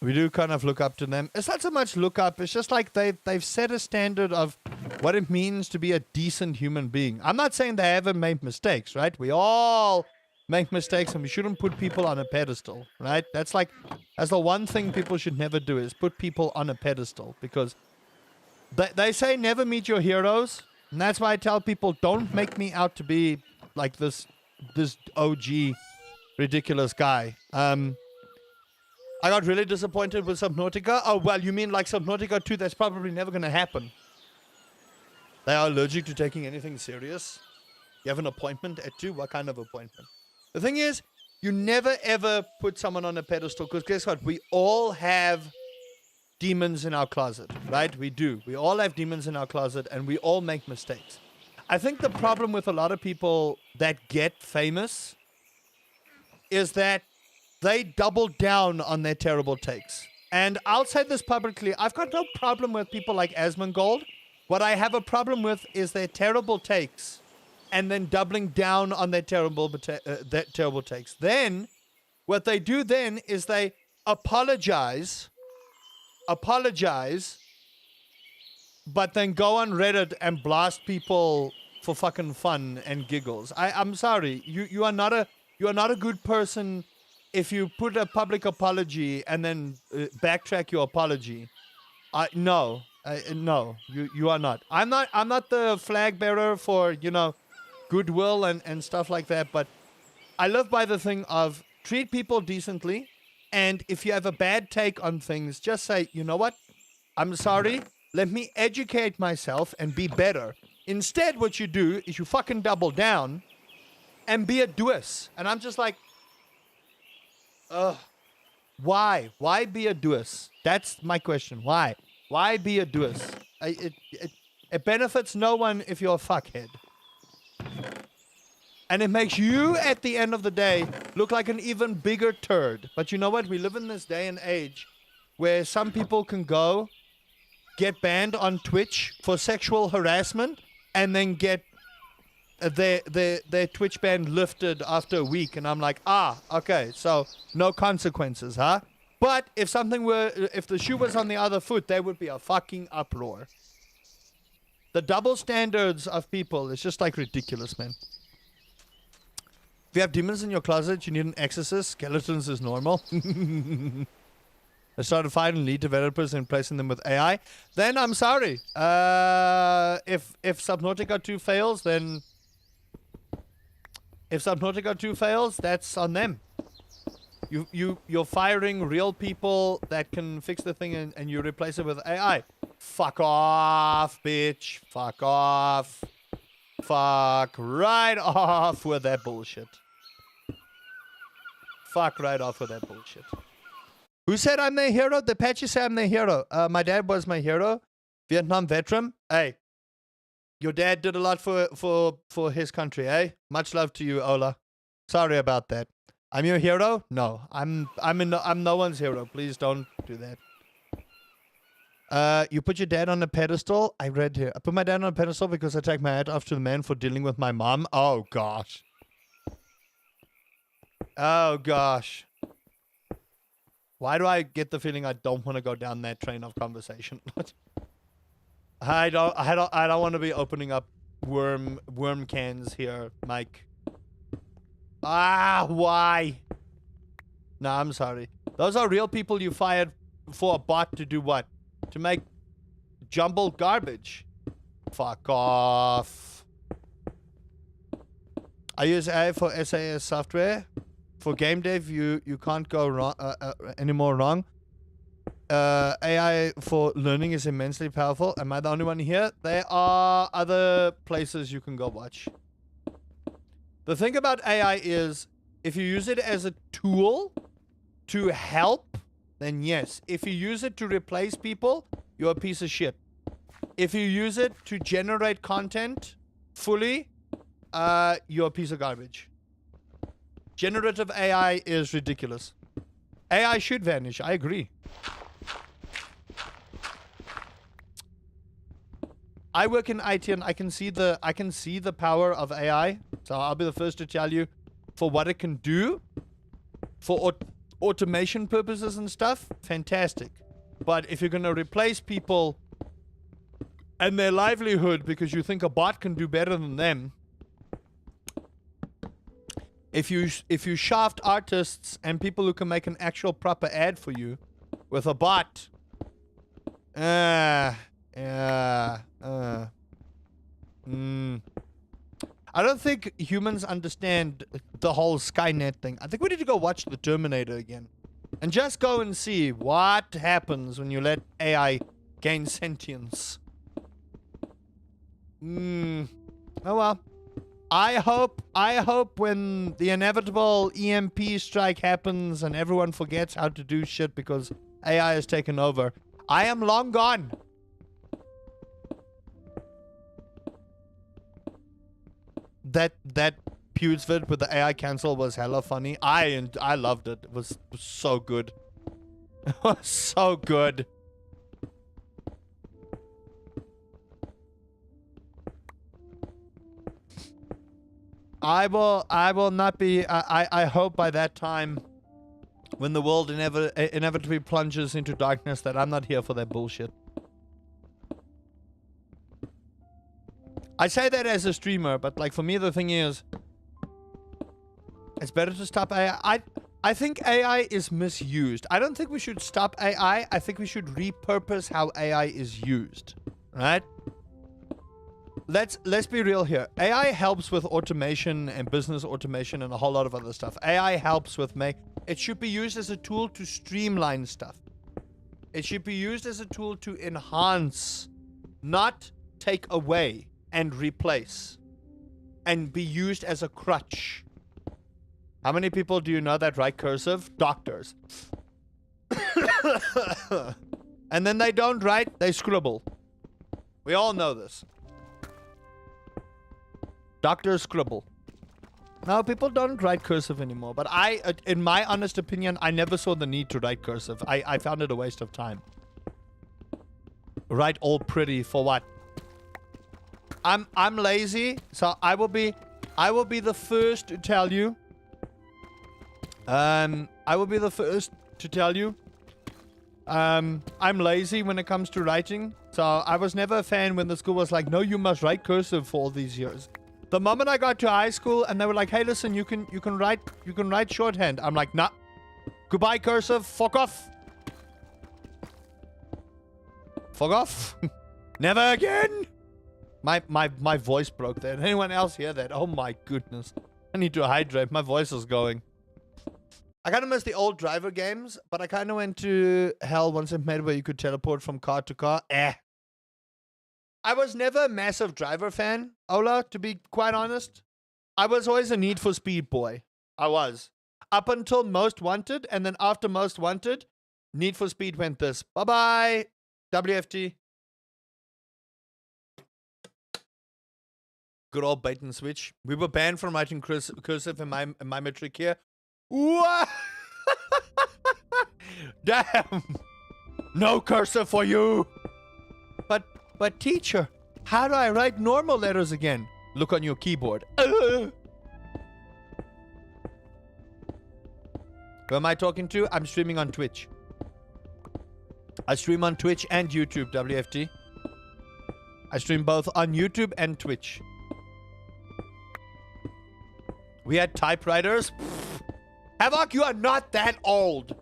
We do kind of look up to them. It's not so much look up, it's just like they've set a standard of what it means to be a decent human being. I'm not saying they haven't made mistakes, right? We all make mistakes and we shouldn't put people on a pedestal, right? That's the one thing people should never do is put people on a pedestal because they say never meet your heroes. And that's why I tell people don't make me out to be like this this OG ridiculous guy. I got really disappointed with Subnautica. Oh, well, you mean like Subnautica 2? That's probably never going to happen. They are allergic to taking anything serious. You have an appointment at 2? What kind of appointment? The thing is, you never ever put someone on a pedestal, because guess what? We all have demons in our closet, right? We do. We all have demons in our closet, and we all make mistakes. I think the problem with a lot of people that get famous is that they double down on their terrible takes. And I'll say this publicly. I've got no problem with people like Asmongold. What I have a problem with is their terrible takes and then doubling down on their terrible takes. Then, what they do then is they apologize, but then go on Reddit and blast people for fucking fun and giggles. I'm sorry. You are not a good person if you put a public apology and then backtrack your apology. No, you are not. I'm not the flag bearer for, goodwill and stuff like that, but I live by the thing of treat people decently, and if you have a bad take on things, just say, you know what? I'm sorry. Let me educate myself and be better. Instead, what you do is you fucking double down and be a dous. And I'm just like, why? Why be a dous? That's my question. Why? Why be a dous? It benefits no one if you're a fuckhead. And it makes you, at the end of the day, look like an even bigger turd. But you know what? We live in this day and age where some people can get banned on Twitch for sexual harassment and then get their Twitch ban lifted after a week. And I'm like, okay, so no consequences, huh? But if the shoe was on the other foot, there would be a fucking uproar. The double standards of people is just like ridiculous, man. If you have demons in your closet, you need an exorcist. Skeletons is normal. I started finding lead developers and replacing them with AI. Then I'm sorry. If Subnautica 2 fails, then... If Subnautica 2 fails, that's on them. You're firing real people that can fix the thing and you replace it with AI. Fuck off, bitch. Fuck off. Fuck right off with that bullshit. Fuck right off with that bullshit. Who said I'm their hero? The Apache said I'm their hero. My dad was my hero. Vietnam veteran. Hey, your dad did a lot for his country, eh? Much love to you, Ola. Sorry about that. I'm your hero? No, I'm no one's hero. Please don't do that. You put your dad on a pedestal. I read here. I put my dad on a pedestal because I take my hat off to the man for dealing with my mom. Oh gosh. Oh gosh. Why do I get the feeling I don't want to go down that train of conversation? I don't want to be opening up worm cans here, Mike. Why? No, I'm sorry. Those are real people you fired for a bot to do what? To make jumbled garbage. Fuck off. I use AI for SAS software. For game dev, you can't go wrong anymore wrong. AI for learning is immensely powerful. Am I the only one here? There are other places you can go watch. The thing about AI is, if you use it as a tool to help, then yes. If you use it to replace people, you're a piece of shit. If you use it to generate content fully, you're a piece of garbage. Generative AI is ridiculous. AI should vanish. I agree. I work in IT and I can see the power of AI. So I'll be the first to tell you, for what it can do, for automation purposes and stuff, fantastic. But if you're going to replace people and their livelihood because you think a bot can do better than them, if you shaft artists and people who can make an actual proper ad for you with a bot, I don't think humans understand the whole Skynet thing. I think we need to go watch The Terminator again. And just go and see what happens when you let AI gain sentience. Oh well. I hope when the inevitable EMP strike happens and everyone forgets how to do shit because AI has taken over, I am long gone. That Pewds vid with the AI cancel was hella funny. I loved it. It was so good. It was so good. I will not be. I hope by that time, when the world inevitably plunges into darkness, that I'm not here for that bullshit. I say that as a streamer, but like for me, the thing is, it's better to stop AI. I think AI is misused. I don't think we should stop AI. I think we should repurpose how AI is used. Right? Let's be real here. AI helps with automation and business automation and a whole lot of other stuff. AI helps with it should be used as a tool to streamline stuff. It should be used as a tool to enhance, not take away and replace, and be used as a crutch. How many people do you know that write cursive? Doctors. And then they don't write, they scribble. We all know this. Doctors scribble. No, people don't write cursive anymore. But in my honest opinion, I never saw the need to write cursive. I found it a waste of time. Write all pretty for what? I'm lazy, so I will be the first to tell you. I'm lazy when it comes to writing. So I was never a fan when the school was like, no, you must write cursive for all these years. The moment I got to high school and they were like, hey, listen, you can write shorthand. I'm like, nah. Goodbye, cursive. Fuck off. Fuck off. Never again. My voice broke there. Did anyone else hear that? Oh my goodness. I need to hydrate. My voice is going. I kind of miss the old driver games, but I kind of went to hell once it made where you could teleport from car to car. I was never a massive driver fan, Ola, to be quite honest. I was always a Need for Speed boy. I was. Up until Most Wanted, and then after Most Wanted, Need for Speed went this. Bye-bye, WFT. Good old bait and switch. We were banned from writing cursive in my metric here. What? Damn. No cursive for you. But teacher, how do I write normal letters again? Look on your keyboard. Who am I talking to? I'm streaming on Twitch. I stream on Twitch and YouTube, WFT. I stream both on YouTube and Twitch. We had typewriters. Havoc, you are not that old.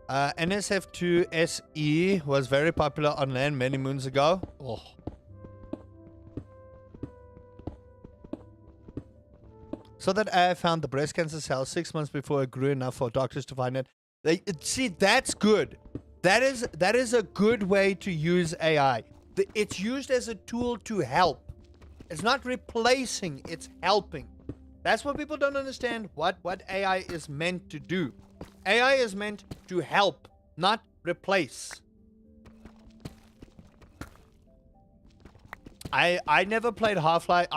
NSF2 SE was very popular on LAN many moons ago. Oh. So that I found the breast cancer cell 6 months before it grew enough for doctors to find it. See, that's good. That is a good way to use AI. It's used as a tool to help. It's not replacing, it's helping. That's what people don't understand, what AI is meant to do. AI is meant to help, not replace. I never played Half-Life.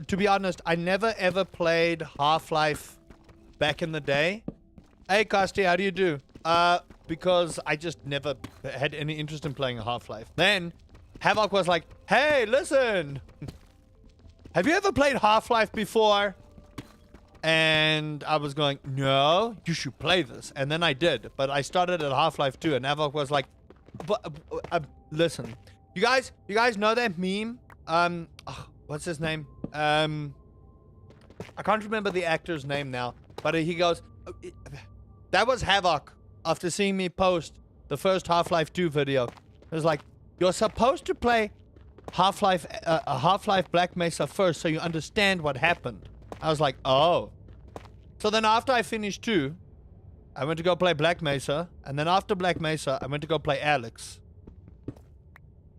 To be honest, I never ever played Half-Life back in the day. Hey, Costi, how do you do? Because I just never had any interest in playing Half-Life. Then, Havoc was like, hey, listen. Have you ever played Half-Life before? And I was going, no, you should play this. And then I did. But I started at Half-Life 2. And Havoc was like, listen. You guys know that meme? What's his name? I can't remember the actor's name now. But he goes, that was Havoc after seeing me post the first Half-Life 2 video. It was like, you're supposed to play Half-Life Black Mesa first so you understand what happened. I was like, oh. So then after I finished 2, I went to go play Black Mesa. And then after Black Mesa, I went to go play Alex.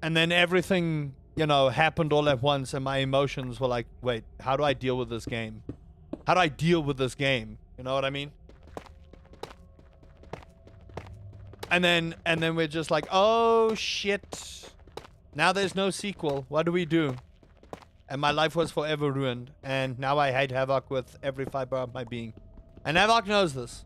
And then everything, you know, happened all at once. And my emotions were like, wait, how do I deal with this game? How do I deal with this game? You know what I mean? And then we're just like, oh shit. Now there's no sequel. What do we do? And my life was forever ruined. And now I hate Havoc with every fiber of my being. And Havoc knows this.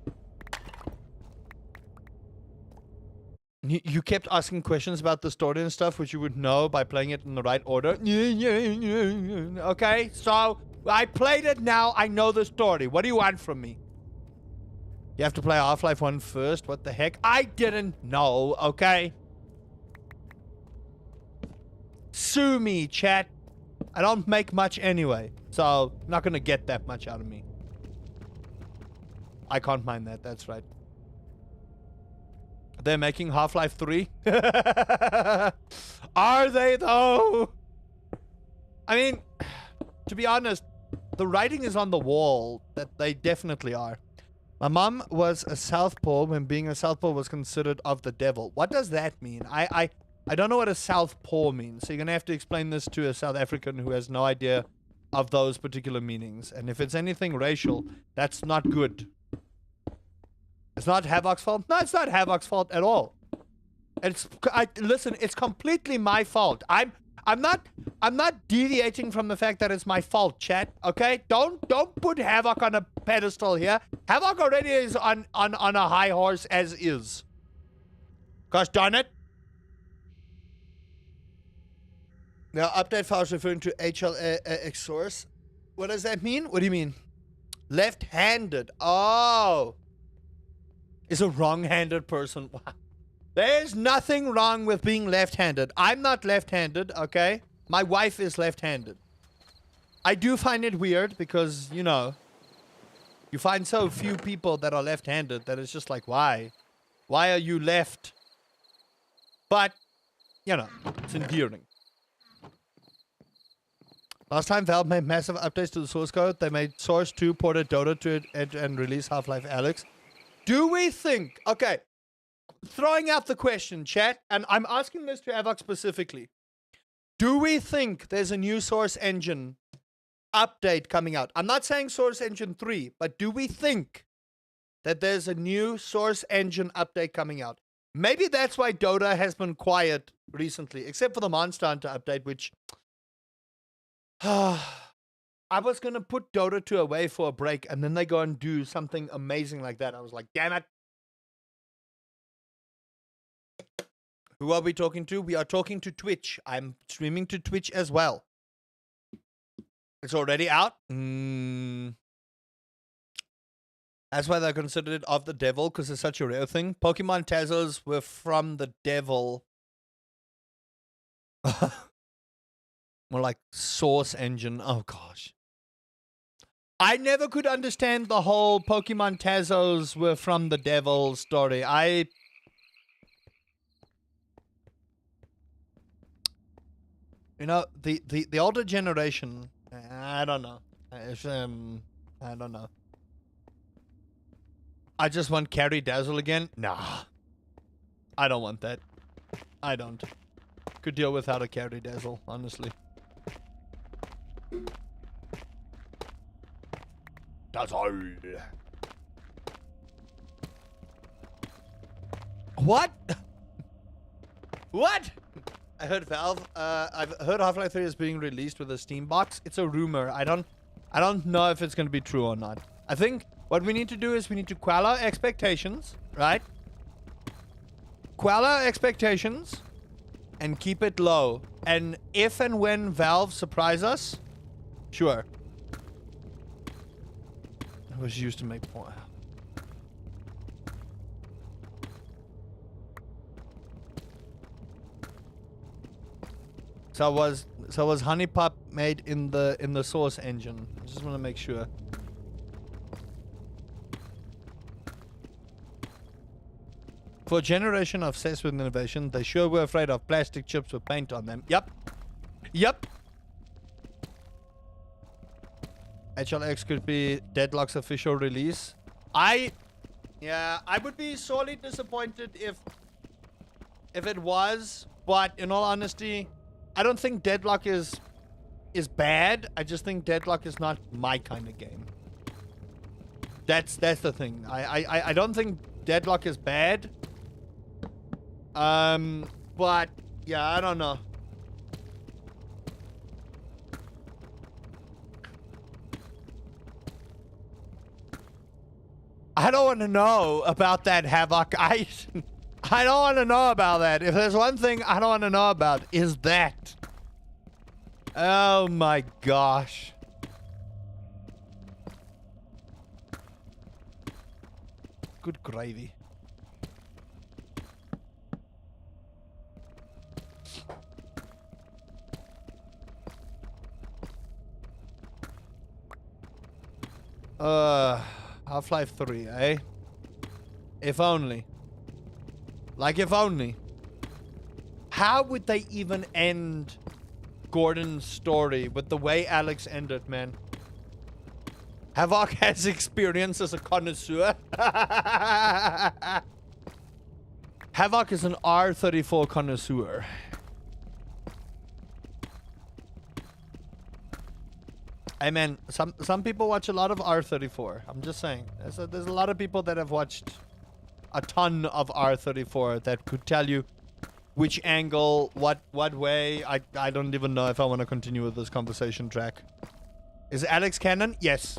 You kept asking questions about the story and stuff, which you would know by playing it in the right order. Okay, so I played it now. I know the story. What do you want from me? You have to play Half-Life 1 first? What the heck? I didn't know, okay? Sue me, chat. I don't make much anyway, so not gonna get that much out of me. I can't mind that, that's right. They're making Half-Life 3? Are they though? I mean, to be honest, the writing is on the wall that they definitely are. My mom was a southpaw when being a southpaw was considered of the devil. What does that mean? I don't know what a southpaw means, so you're going to have to explain this to a South African who has no idea of those particular meanings. And if it's anything racial, that's not good. It's not Havoc's fault? No, it's not Havoc's fault at all. Listen, it's completely my fault. I'm not deviating from the fact that it's my fault, chat. Okay? Don't put Havoc on a pedestal here. Havoc already is on a high horse as is. Gosh darn it. Now, update files referring to HLX source. What does that mean? What do you mean? Left-handed. Oh. Is a wrong-handed person. There's nothing wrong with being left-handed. I'm not left-handed, okay? My wife is left-handed. I do find it weird because, you know, you find so few people that are left-handed that it's just like, why? Why are you left? But, you know, it's endearing. Last time Valve made massive updates to the source code. They made Source 2, ported Dota to it, and released Half-Life Alyx. Do we think... Okay. Throwing out the question, chat, and I'm asking this to Avoc specifically. Do we think there's a new Source Engine update coming out? I'm not saying Source Engine 3, but do we think that there's a new Source Engine update coming out? Maybe that's why Dota has been quiet recently, except for the Monster Hunter update, which... I was going to put Dota 2 away for a break, and then they go and do something amazing like that. I was like, damn it. Who are we talking to? We are talking to Twitch. I'm streaming to Twitch as well. It's already out. That's why they considered it of the devil, because it's such a rare thing. Pokemon Tazos were from the devil. More like Source Engine. Oh, gosh. I never could understand the whole Pokemon Tazos were from the devil story. You know, the older generation, I don't know. I don't know. I just want Carrie Dazzle again? Nah. I don't want that. I don't. Could deal without a Carrie Dazzle, honestly. Dazzle. What? What? I heard Valve. I've heard Half-Life 3 is being released with a Steam box. It's a rumor. I don't know if it's going to be true or not. I think what we need to do is we need to quell our expectations, right? Quell our expectations and keep it low. And if and when Valve surprise us, sure. I was used to make more. So was Honeypop made in the Source Engine? I just want to make sure. For a generation obsessed with innovation, they sure were afraid of plastic chips with paint on them. Yep. Yep. HLX could be Deadlock's official release. I would be sorely disappointed if it was, but in all honesty, I don't think Deadlock is bad. I just think Deadlock is not my kind of game. That's the thing. I don't think Deadlock is bad. But yeah, I don't know. I don't want to know about that, Havoc. I don't want to know about that. If there's one thing I don't want to know about, is that. Oh my gosh. Good gravy. Half-Life 3, eh? If only. Like, if only. How would they even end Gordon's story with the way Alex ended, man? Havoc has experience as a connoisseur. Havoc is an R34 connoisseur. Hey man, some people watch a lot of R34. I'm just saying. There's a lot of people that have watched a ton of R34 that could tell you which angle, what way. I don't even know if I want to continue with this conversation track. Is Alex canon? Yes.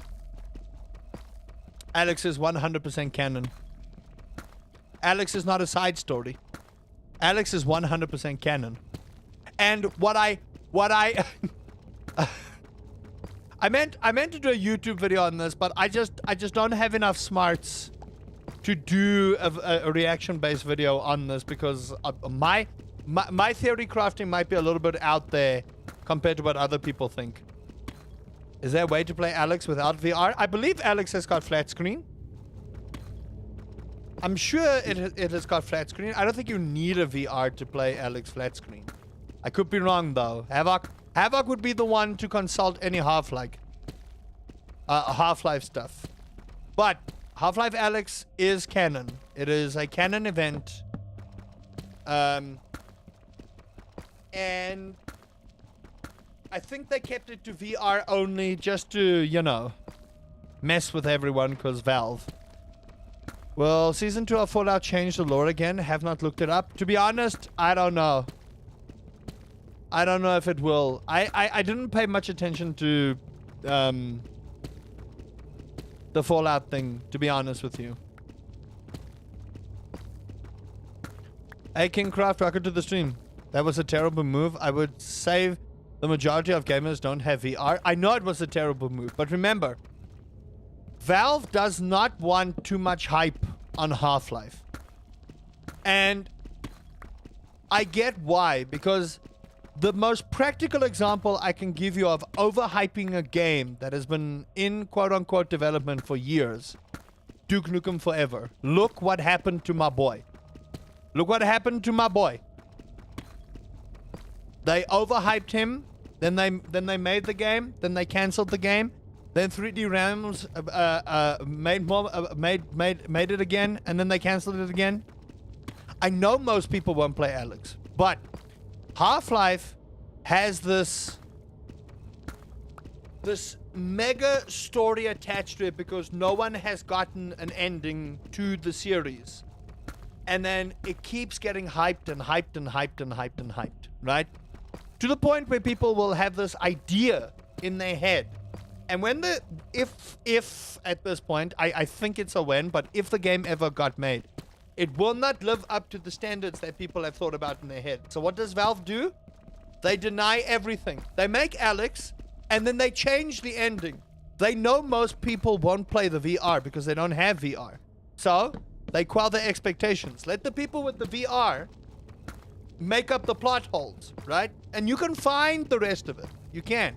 Alex is 100% canon. Alex is not a side story. Alex is 100% canon. And what I I meant to do a YouTube video on this, but I just don't have enough smarts to do a reaction-based video on this because my theory crafting might be a little bit out there compared to what other people think. Is there a way to play Alex without VR? I believe Alex has got flat screen. I'm sure it has got flat screen. I don't think you need a VR to play Alex flat screen. I could be wrong though. Havoc would be the one to consult any Half-Life stuff. But Half-Life Alex is canon. It is a canon event. And I think they kept it to VR only just to, you know, mess with everyone because Valve. Will Season 2 of Fallout change the lore again? Have not looked it up. To be honest, I don't know. I don't know if it will. I didn't pay much attention to the Fallout thing, to be honest with you. Hey, Kingcraft, welcome to the stream. That was a terrible move. I would say the majority of gamers don't have VR. I know it was a terrible move, but remember, Valve does not want too much hype on Half-Life. And I get why, because the most practical example I can give you of overhyping a game that has been in quote-unquote development for years, Duke Nukem Forever. Look what happened to my boy. Look what happened to my boy. They overhyped him, then they made the game, then they canceled the game, then 3D Realms made it again, and then they canceled it again. I know most people won't play Alex, but Half-Life has this mega story attached to it because no one has gotten an ending to the series. And then it keeps getting hyped and hyped and hyped and hyped and hyped, right? To the point where people will have this idea in their head. And when if at this point, I think it's a when, but if the game ever got made, it will not live up to the standards that people have thought about in their head. So what does Valve do? They deny everything. They make Alex, and then they change the ending. They know most people won't play the VR because they don't have VR. So they quell their expectations. Let the people with the VR make up the plot holes, right? And you can find the rest of it. You can.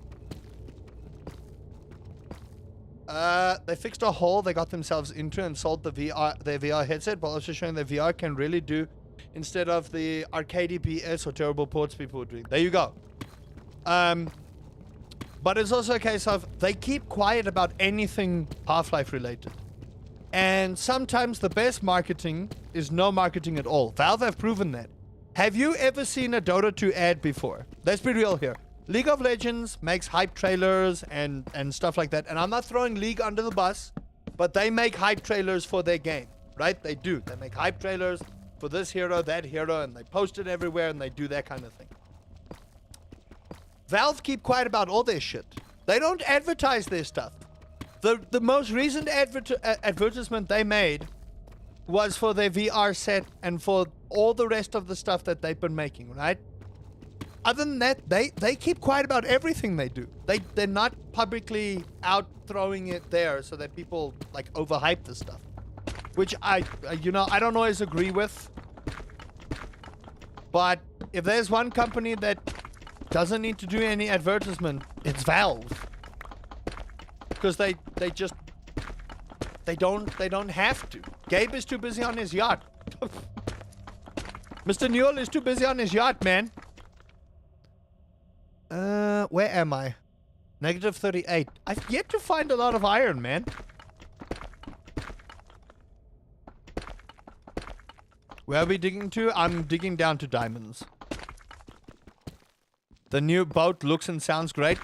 They fixed a hole they got themselves into and sold their VR headset, while also showing that VR can really do instead of the arcade PS or terrible ports people were doing. There you go. But it's also a case of they keep quiet about anything Half-Life related. And sometimes the best marketing is no marketing at all. Valve have proven that. Have you ever seen a Dota 2 ad before? Let's be real here. League of Legends makes hype trailers and stuff like that. And I'm not throwing League under the bus, but they make hype trailers for their game, right? They do. They make hype trailers for this hero, that hero, and they post it everywhere and they do that kind of thing. Valve keep quiet about all their shit. They don't advertise their stuff. The most recent advertisement they made was for their VR set and for all the rest of the stuff that they've been making, right? Other than that, they keep quiet about everything they do. They're not publicly out throwing it there so that people like overhype the stuff. Which I don't always agree with. But if there's one company that doesn't need to do any advertisement, it's Valve. Because they don't have to. Gabe is too busy on his yacht. Mr. Newell is too busy on his yacht, man. Where am I? Negative 38. I've yet to find a lot of iron, man. Where are we digging to? I'm digging down to diamonds. The new boat looks and sounds great.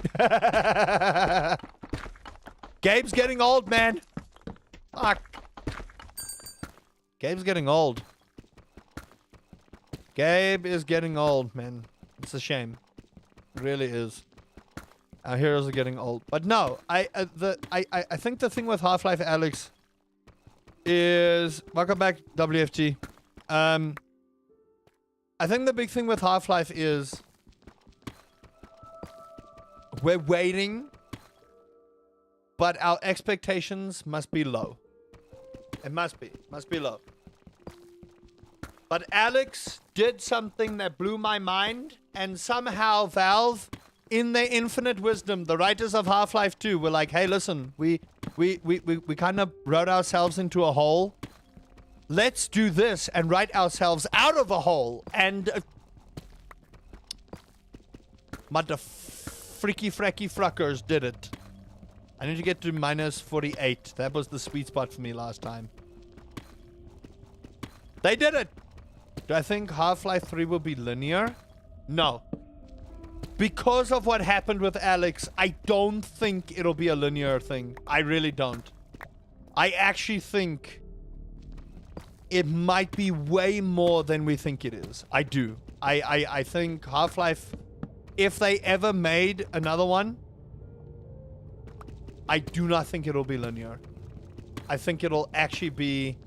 Gabe's getting old, man. Fuck. Gabe's getting old. Gabe is getting old, man. It's a shame. It really is. Our heroes are getting old. But no, I think the thing with Half-Life Alyx is... Welcome back, WFG. I think the big thing with Half-Life is... We're waiting, but our expectations must be low. It must be low. But Alyx did something that blew my mind, and somehow Valve, in their infinite wisdom, the writers of Half-Life 2 were like, hey, listen, we kind of wrote ourselves into a hole. Let's do this and write ourselves out of a hole. And mother freaky fracky fruckers did it. I need to get to minus 48. That was the sweet spot for me last time. They did it! Do I think Half-Life 3 will be linear? No. Because of what happened with Alyx, I don't think it'll be a linear thing. I really don't. I actually think it might be way more than we think it is. I do. I think Half-Life, if they ever made another one, I do not think it'll be linear. I think it'll actually be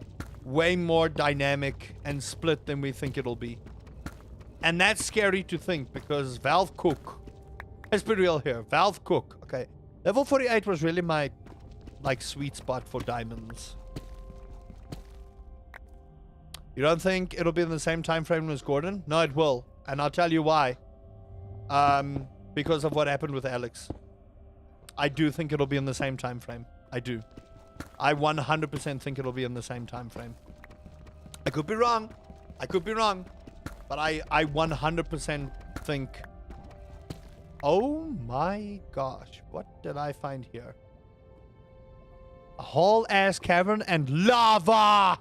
way more dynamic and split than we think it'll be. And that's scary to think because Valve cook. Let's be real here. Valve cook. Okay. Level 48 was really my sweet spot for diamonds. You don't think it'll be in the same time frame as Gordon? No, it will. And I'll tell you why. Because of what happened with Alyx. I do think it'll be in the same time frame. I do. I 100% think it'll be in the same time frame. I could be wrong. I could be wrong. But I 100% think... Oh my gosh. What did I find here? A whole-ass cavern and lava!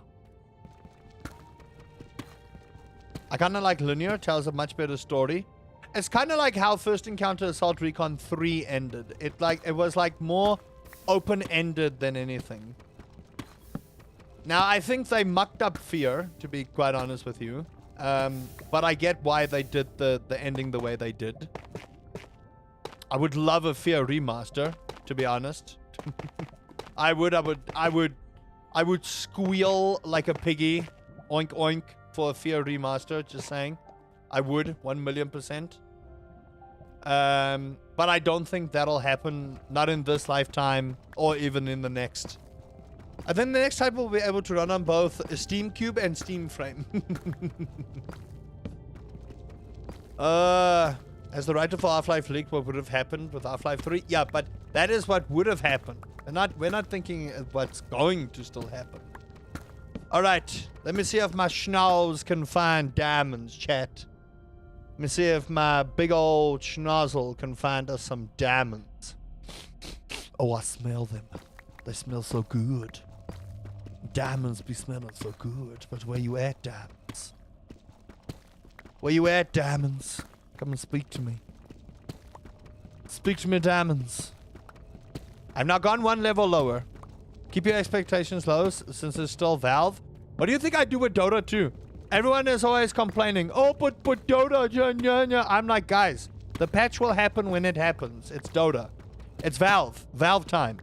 I kind of like linear. Tells a much better story. It's kind of like how First Encounter Assault Recon 3 ended. It was like more open-ended than anything. Now, I think they mucked up Fear, to be quite honest with you. But I get why they did the ending the way they did. I would love a Fear remaster, to be honest. I would squeal like a piggy, oink oink, for a Fear remaster, just saying. I would, 1,000,000%. But I don't think that'll happen, not in this lifetime, or even in the next. I think the next type will be able to run on both a Steam Cube and Steam Frame. As the writer for Half-Life leaked what would have happened with Half-Life 3? Yeah, but that is what would have happened. We're not thinking of what's going to still happen. Alright, let me see if my schnauz can find diamonds, chat. Let me see if my big old schnozzle can find us some diamonds. Oh, I smell them. They smell so good. Diamonds be smelling so good. But where you at, diamonds? Where you at, diamonds? Come and speak to me. Speak to me, diamonds. I've now gone one level lower. Keep your expectations low since it's still Valve. What do you think I do with Dota 2? Everyone is always complaining. Oh, but Dota. Yeah. I'm like, guys, the patch will happen when it happens. It's Dota. It's Valve. Valve time.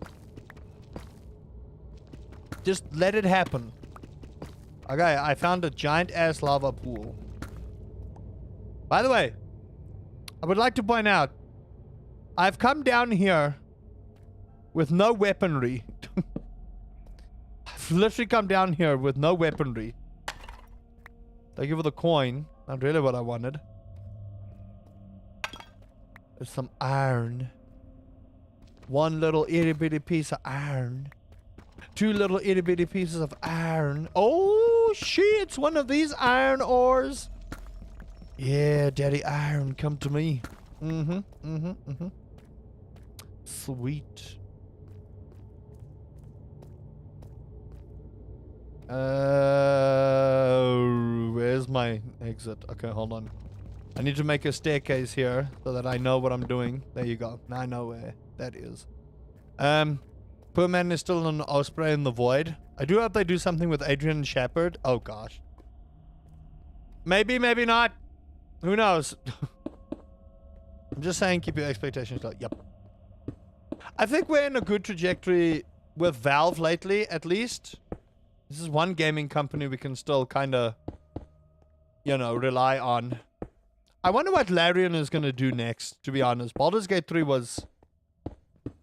Just let it happen. Okay, I found a giant ass lava pool. By the way, I would like to point out, I've come down here with no weaponry. I've literally come down here with no weaponry. Thank you for the coin. Not really what I wanted. There's some iron. One little itty bitty piece of iron. Two little itty bitty pieces of iron. Oh shit, it's one of these iron ores. Yeah, Daddy Iron, come to me. Sweet. Where's my exit? Okay, hold on. I need to make a staircase here so that I know what I'm doing. There you go. Now I know where that is. Poor man is still an Osprey in the void. I do hope they do something with Adrian Shepard. Oh gosh. Maybe, maybe not. Who knows? I'm just saying, keep your expectations low. Yep. I think we're in a good trajectory with Valve lately, at least. This is one gaming company we can still kind of, you know, rely on. I wonder what Larian is going to do next, to be honest. Baldur's Gate 3 was...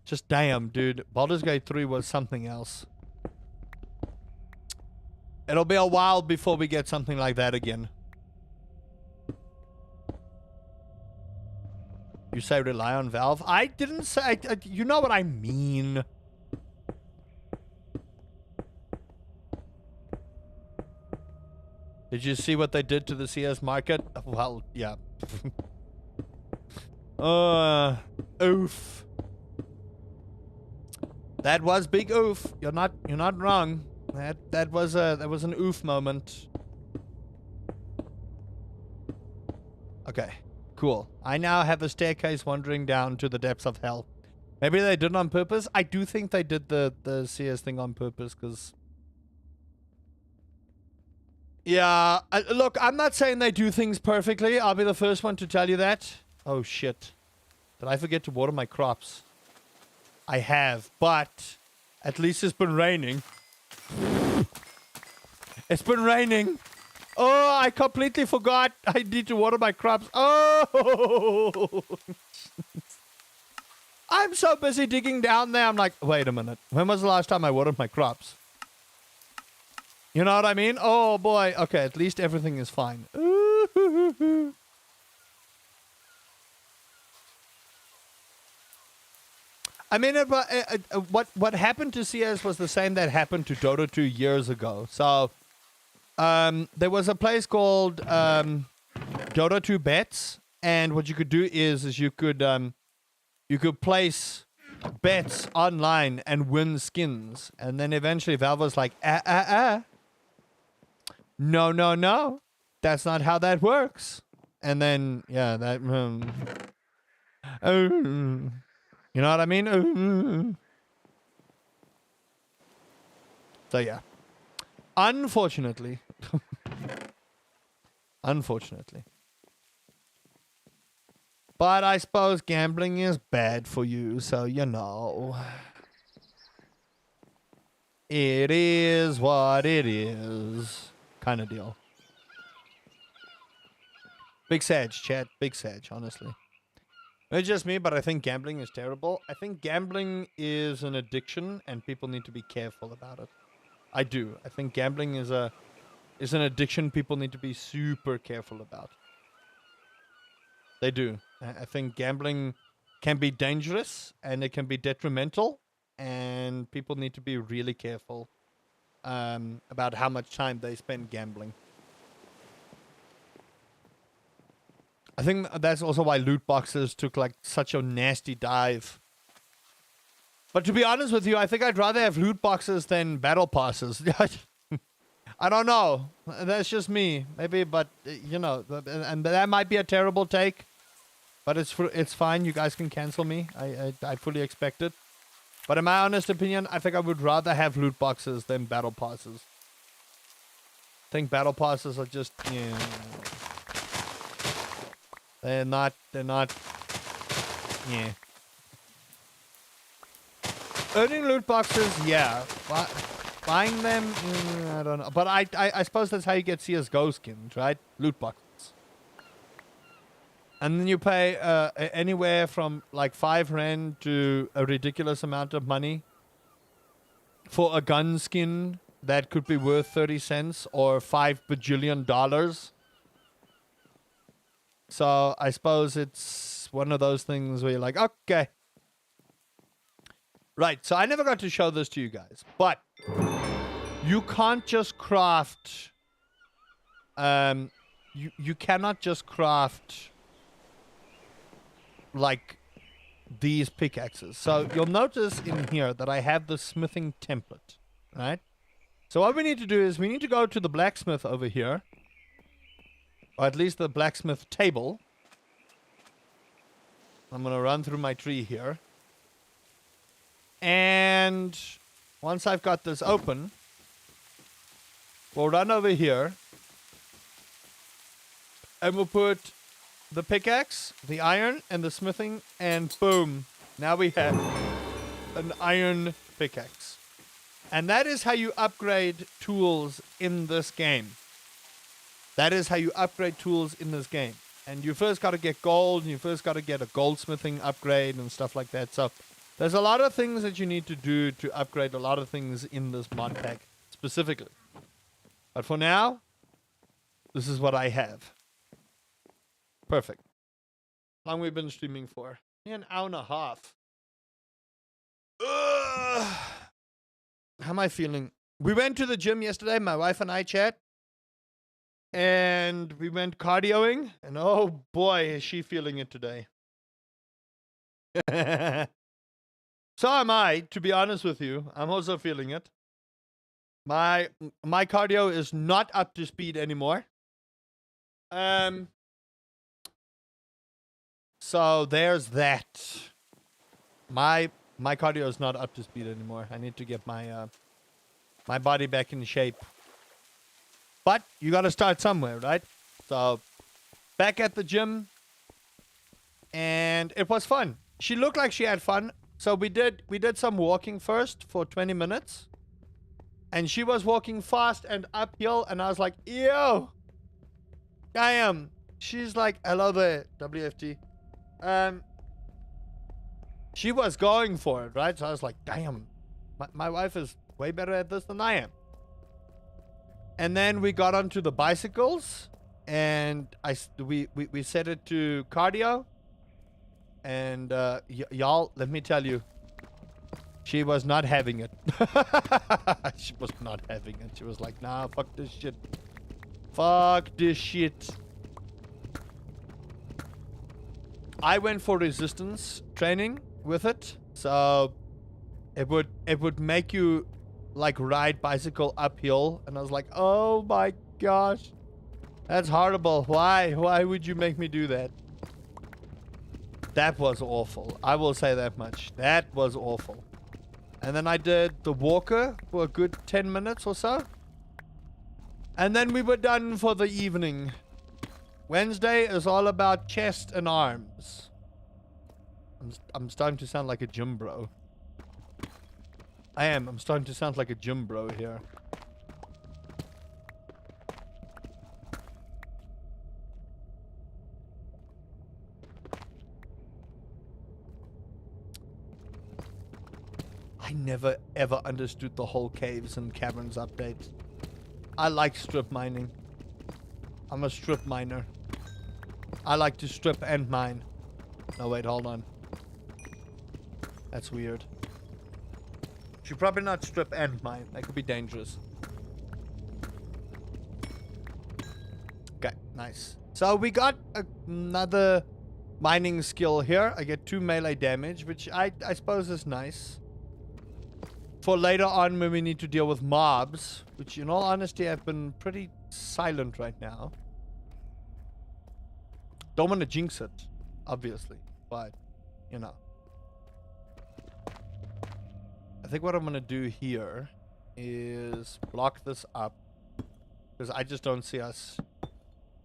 just damn, dude. Baldur's Gate 3 was something else. It'll be a while before we get something like that again. You say rely on Valve? I didn't say... you know what I mean. Did you see what they did to the CS market? Well, yeah. Oof. That was big oof. You're not wrong. That was an oof moment. Okay. Cool. I now have a staircase wandering down to the depths of hell. Maybe they did it on purpose. I do think they did the CS thing on purpose because... yeah, look, I'm not saying they do things perfectly. I'll be the first one to tell you that. Oh, shit. Did I forget to water my crops? I have, but at least it's been raining. It's been raining. Oh, I completely forgot. I need to water my crops. Oh! I'm so busy digging down there. I'm like, wait a minute. When was the last time I watered my crops? You know what I mean? Oh, boy. Okay, at least everything is fine. I mean, what happened to CS was the same that happened to Dota 2 years ago. So, there was a place called Dota 2 Bets, and what you could do is you could place bets online and win skins, and then eventually Valve was like, no, that's not how that works. And then, yeah, that, you know what I mean? So, yeah. Unfortunately. Unfortunately. But I suppose gambling is bad for you, so you know. It is what it is. Kind of deal. Big Sag, chat. Big Sag, honestly. It's just me, but I think gambling is terrible. I think gambling is an addiction, and people need to be careful about it. I do. I think gambling is an addiction people need to be super careful about. They do. I think gambling can be dangerous, and it can be detrimental, and people need to be really careful about how much time they spend gambling. I think that's also why loot boxes took like such a nasty dive. But to be honest with you, I think I'd rather have loot boxes than battle passes. I don't know. That's just me. Maybe, but you know, and that might be a terrible take. But it's fine. You guys can cancel me. I fully expect it. But in my honest opinion, I think I would rather have loot boxes than battle passes. I think battle passes are just, yeah. They're not, yeah. Earning loot boxes, yeah. Buying them, I don't know. But I suppose that's how you get CSGO skins, right? Loot boxes. And then you pay anywhere from like 5 rand to a ridiculous amount of money for a gun skin that could be worth 30 cents or $5 bajillion. So I suppose it's one of those things where you're like, okay. Right, so I never got to show this to you guys, but you can't just craft, you cannot just craft like these pickaxes. So you'll notice in here that I have the smithing template, right? So what we need to do is we need to go to the blacksmith over here, or at least the blacksmith table. I'm going to run through my tree here. And once I've got this open, we'll run over here and we'll put the pickaxe, the iron, and the smithing, and boom. Now we have an iron pickaxe. And that is how you upgrade tools in this game. That is how you upgrade tools in this game. And you first got to get gold, and you first got to get a goldsmithing upgrade and stuff like that. So there's a lot of things that you need to do to upgrade a lot of things in this mod pack specifically. But for now, this is what I have. Perfect. How long we've been streaming for? An hour and a half. Ugh. How am I feeling? We went to the gym yesterday, my wife and I, chat. And we went cardioing. And oh boy, is she feeling it today. So am I, to be honest with you. I'm also feeling it. My cardio is not up to speed anymore. So there's that. My cardio is not up to speed anymore. I need to get my my body back in shape. But you got to start somewhere, right? So back at the gym, and it was fun. She looked like she had fun. So we did some walking first for 20 minutes. And she was walking fast and uphill, and I was like, "Yo, I am." She's like, "Hello there, WFT." She was going for it, right? So I was like, "Damn, my wife is way better at this than I am." And then we got onto the bicycles, and we set it to cardio. And y'all, let me tell you, she was not having it. She was not having it. She was like, "Nah, fuck this shit. Fuck this shit." I went for resistance training with it, so it would make you like ride bicycle uphill, and I was like, "Oh my gosh, that's horrible. Why would you make me do that?" That was awful. I will say that much. That was awful. And then I did the walker for a good 10 minutes or so. And then we were done for the evening. Wednesday is all about chest and arms. I'm starting to sound like a gym bro. I am. I'm starting to sound like a gym bro here. I never ever understood the whole caves and caverns update. I like strip mining. I'm a strip miner. I like to strip and mine. No, wait, hold on. That's weird. Should probably not strip and mine. That could be dangerous. Okay, nice. So we got another mining skill here. I get 2 melee damage, which I suppose is nice. For later on when we need to deal with mobs, which in all honesty have been pretty silent right now. Don't want to jinx it, obviously, but, you know. I think what I'm going to do here is block this up, because I just don't see us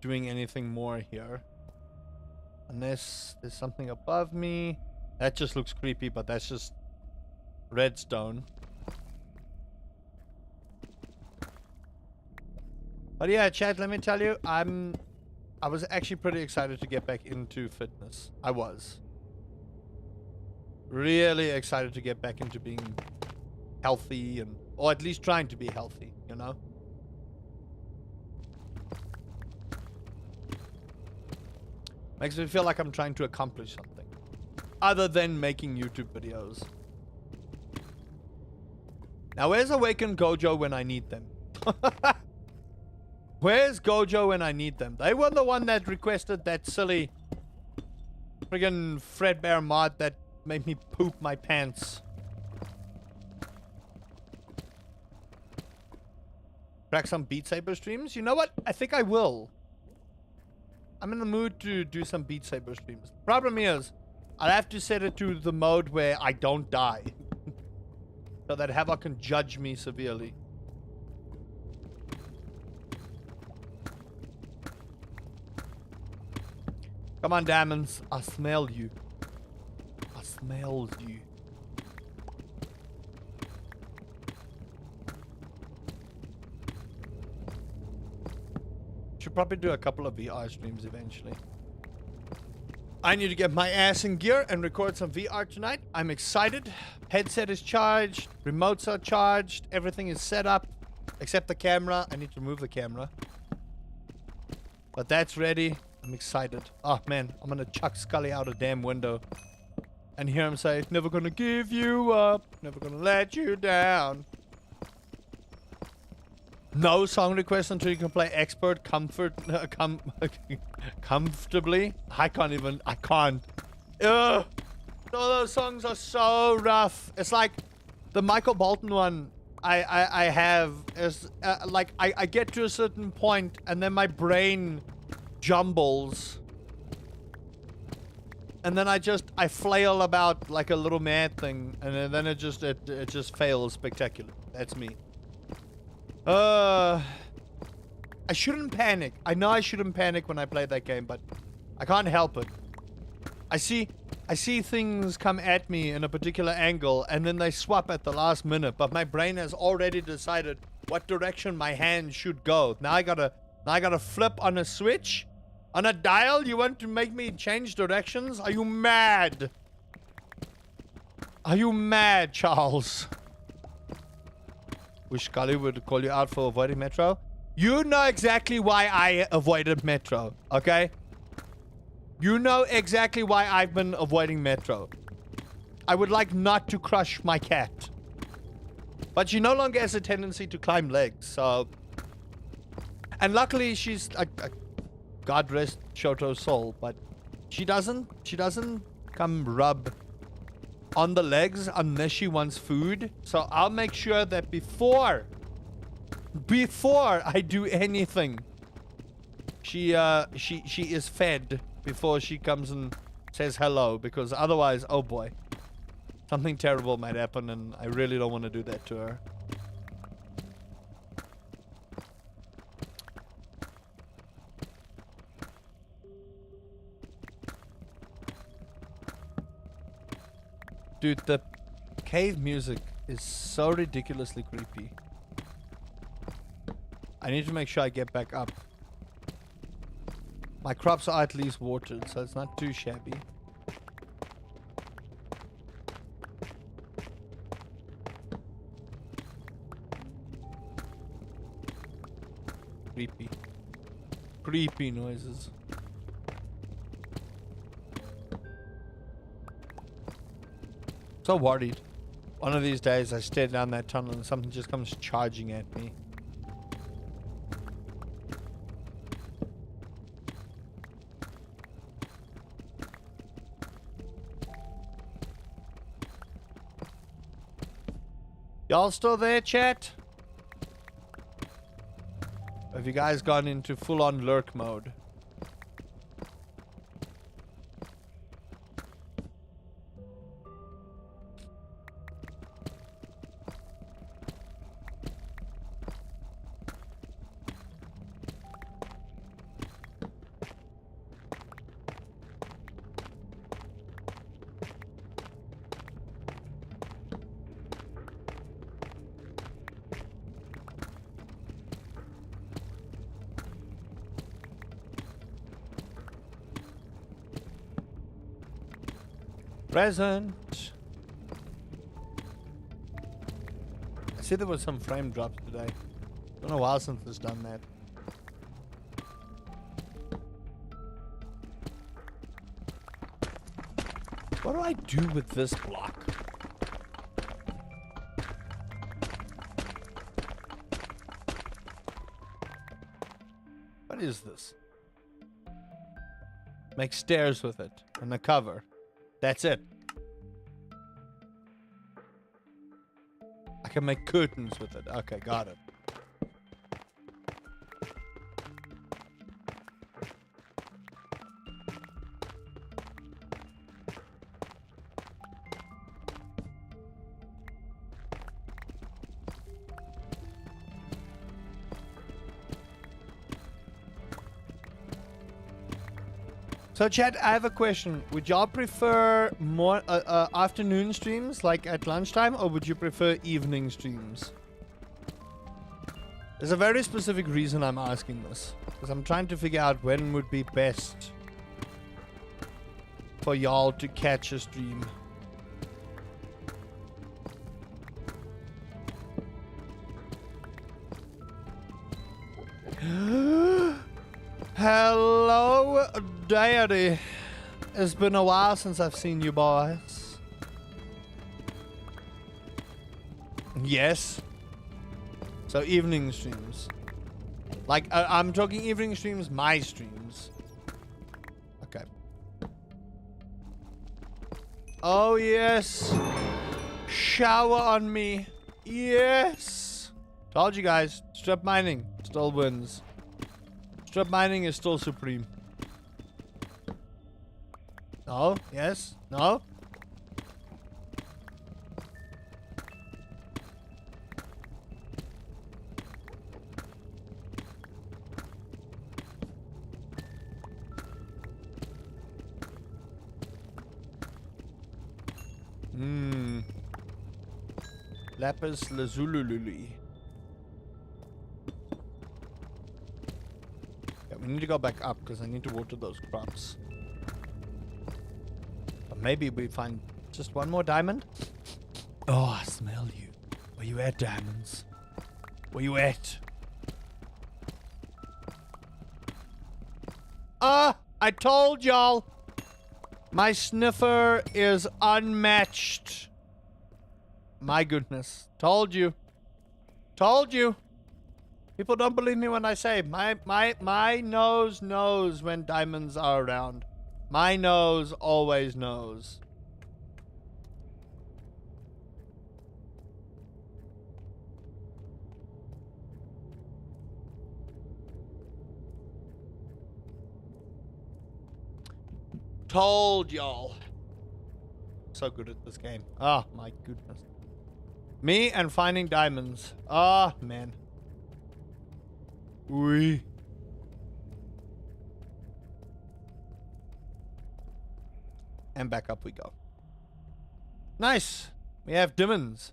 doing anything more here. Unless there's something above me. That just looks creepy, but that's just redstone. But yeah, chat, let me tell you, I was actually pretty excited to get back into fitness. I was. Really excited to get back into being healthy, and or at least trying to be healthy, you know? Makes me feel like I'm trying to accomplish something. Other than making YouTube videos. Now, where's Awakened Gojo when I need them? Where's Gojo when I need them? They were the one that requested that silly friggin' Fredbear mod that made me poop my pants. Crack some Beat Saber streams? You know what? I think I will. I'm in the mood to do some Beat Saber streams. Problem is, I'll have to set it to the mode where I don't die. So that Havoc can judge me severely. Come on, Diamonds. I smell you. I smell you. Should probably do a couple of VR streams eventually. I need to get my ass in gear and record some VR tonight. I'm excited. Headset is charged. Remotes are charged. Everything is set up. Except the camera. I need to move the camera. But that's ready. I'm excited. Oh man, I'm gonna chuck Scully out a damn window. And hear him say, never gonna give you up. Never gonna let you down. No song request until you can play expert comfortably. I can't. Ugh. All those songs are so rough. It's like the Michael Bolton one I have is like I get to a certain point and then my brain jumbles. And then I flail about like a little mad thing, and then it just fails spectacularly. That's me. I shouldn't panic. I know I shouldn't panic when I play that game, but I can't help it. I see things come at me in a particular angle, and then they swap at the last minute, but my brain has already decided what direction my hand should go. Now I gotta flip on a switch? On a dial? You want to make me change directions? Are you mad? Are you mad, Charles? Wish Scully would call you out for avoiding Metro. You know exactly why I avoided Metro, okay? You know exactly why I've been avoiding Metro. I would like not to crush my cat. But she no longer has a tendency to climb legs, so... And luckily she's... God rest Shoto's soul, but she doesn't come rub on the legs unless she wants food. So I'll make sure that before I do anything, she is fed before she comes and says hello, because otherwise, oh boy, something terrible might happen, and I really don't want to do that to her. Dude, the cave music is so ridiculously creepy. I need to make sure I get back up. My crops are at least watered, so it's not too shabby. Creepy. Creepy noises. So worried. One of these days I stare down that tunnel and something just comes charging at me. Y'all still there, chat? Have you guys gone into full-on lurk mode? Present. I see there was some frame drops today. Been a while since it's done that. What do I do with this block? What is this? Make stairs with it and a cover. That's it. I can make curtains with it. Okay, got it. So chat, I have a question. Would y'all prefer more afternoon streams, like at lunchtime, or would you prefer evening streams? There's a very specific reason I'm asking this. Because I'm trying to figure out when would be best for y'all to catch a stream. Hello, Daddy. It's been a while since I've seen you boys. Yes. So evening streams. Like, I'm talking evening streams, my streams. Okay. Oh, yes. Shower on me. Yes. Told you guys, strip mining still wins. Strip mining is still supreme. No? Yes? No? Lapis lazuli. Yeah, we need to go back up because I need to water those crops. But maybe we find just one more diamond. Oh, I smell you. Where you at, diamonds? Where you at? I told y'all. My sniffer is unmatched. My goodness. Told you. Told you. People don't believe me when I say my nose knows when diamonds are around. My nose always knows. Told y'all. So good at this game. Oh my goodness. Me and finding diamonds. Ah, man. Oui. And back up we go. Nice. We have diamonds.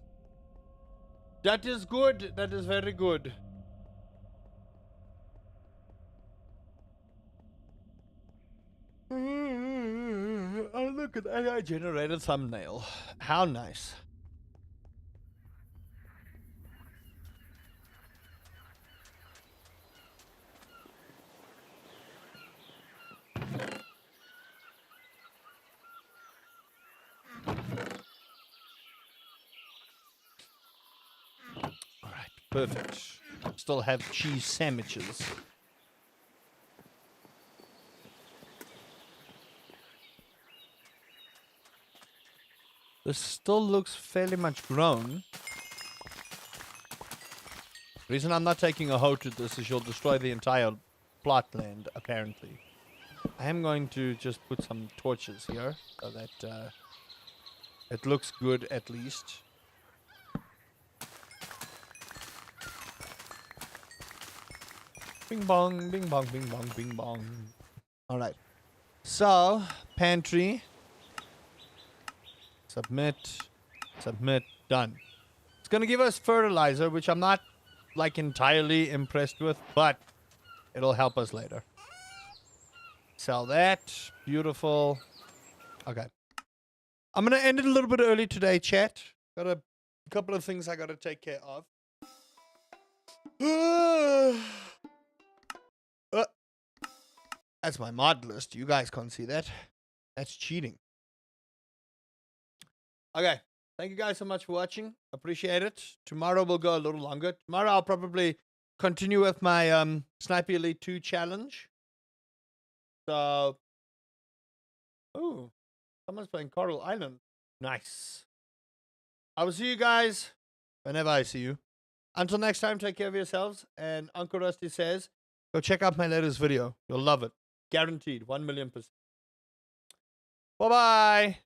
That is good. That is very good. Oh, look at that. I generated thumbnail. How nice. Alright, perfect. Still have cheese sandwiches. This still looks fairly much grown. The reason I'm not taking a hoe to this is you'll destroy the entire plot land, apparently. I am going to just put some torches here so that it looks good at least. Bing bong, bing bong, bing bong, bing bong. Alright. So, pantry. Submit. Submit. Done. It's going to give us fertilizer, which I'm not, like, entirely impressed with, but it'll help us later. Sell that. Beautiful. Okay. I'm going to end it a little bit early today, chat. Got a couple of things I got to take care of. That's my mod list. You guys can't see that. That's cheating. Okay. Thank you guys so much for watching. Appreciate it. Tomorrow will go a little longer. Tomorrow I'll probably continue with my Sniper Elite 2 challenge. So, oh, someone's playing Coral Island. Nice. I will see you guys whenever I see you. Until next time, take care of yourselves. And Uncle Rusty says, go check out my latest video. You'll love it. Guaranteed. 1,000,000%. Bye-bye.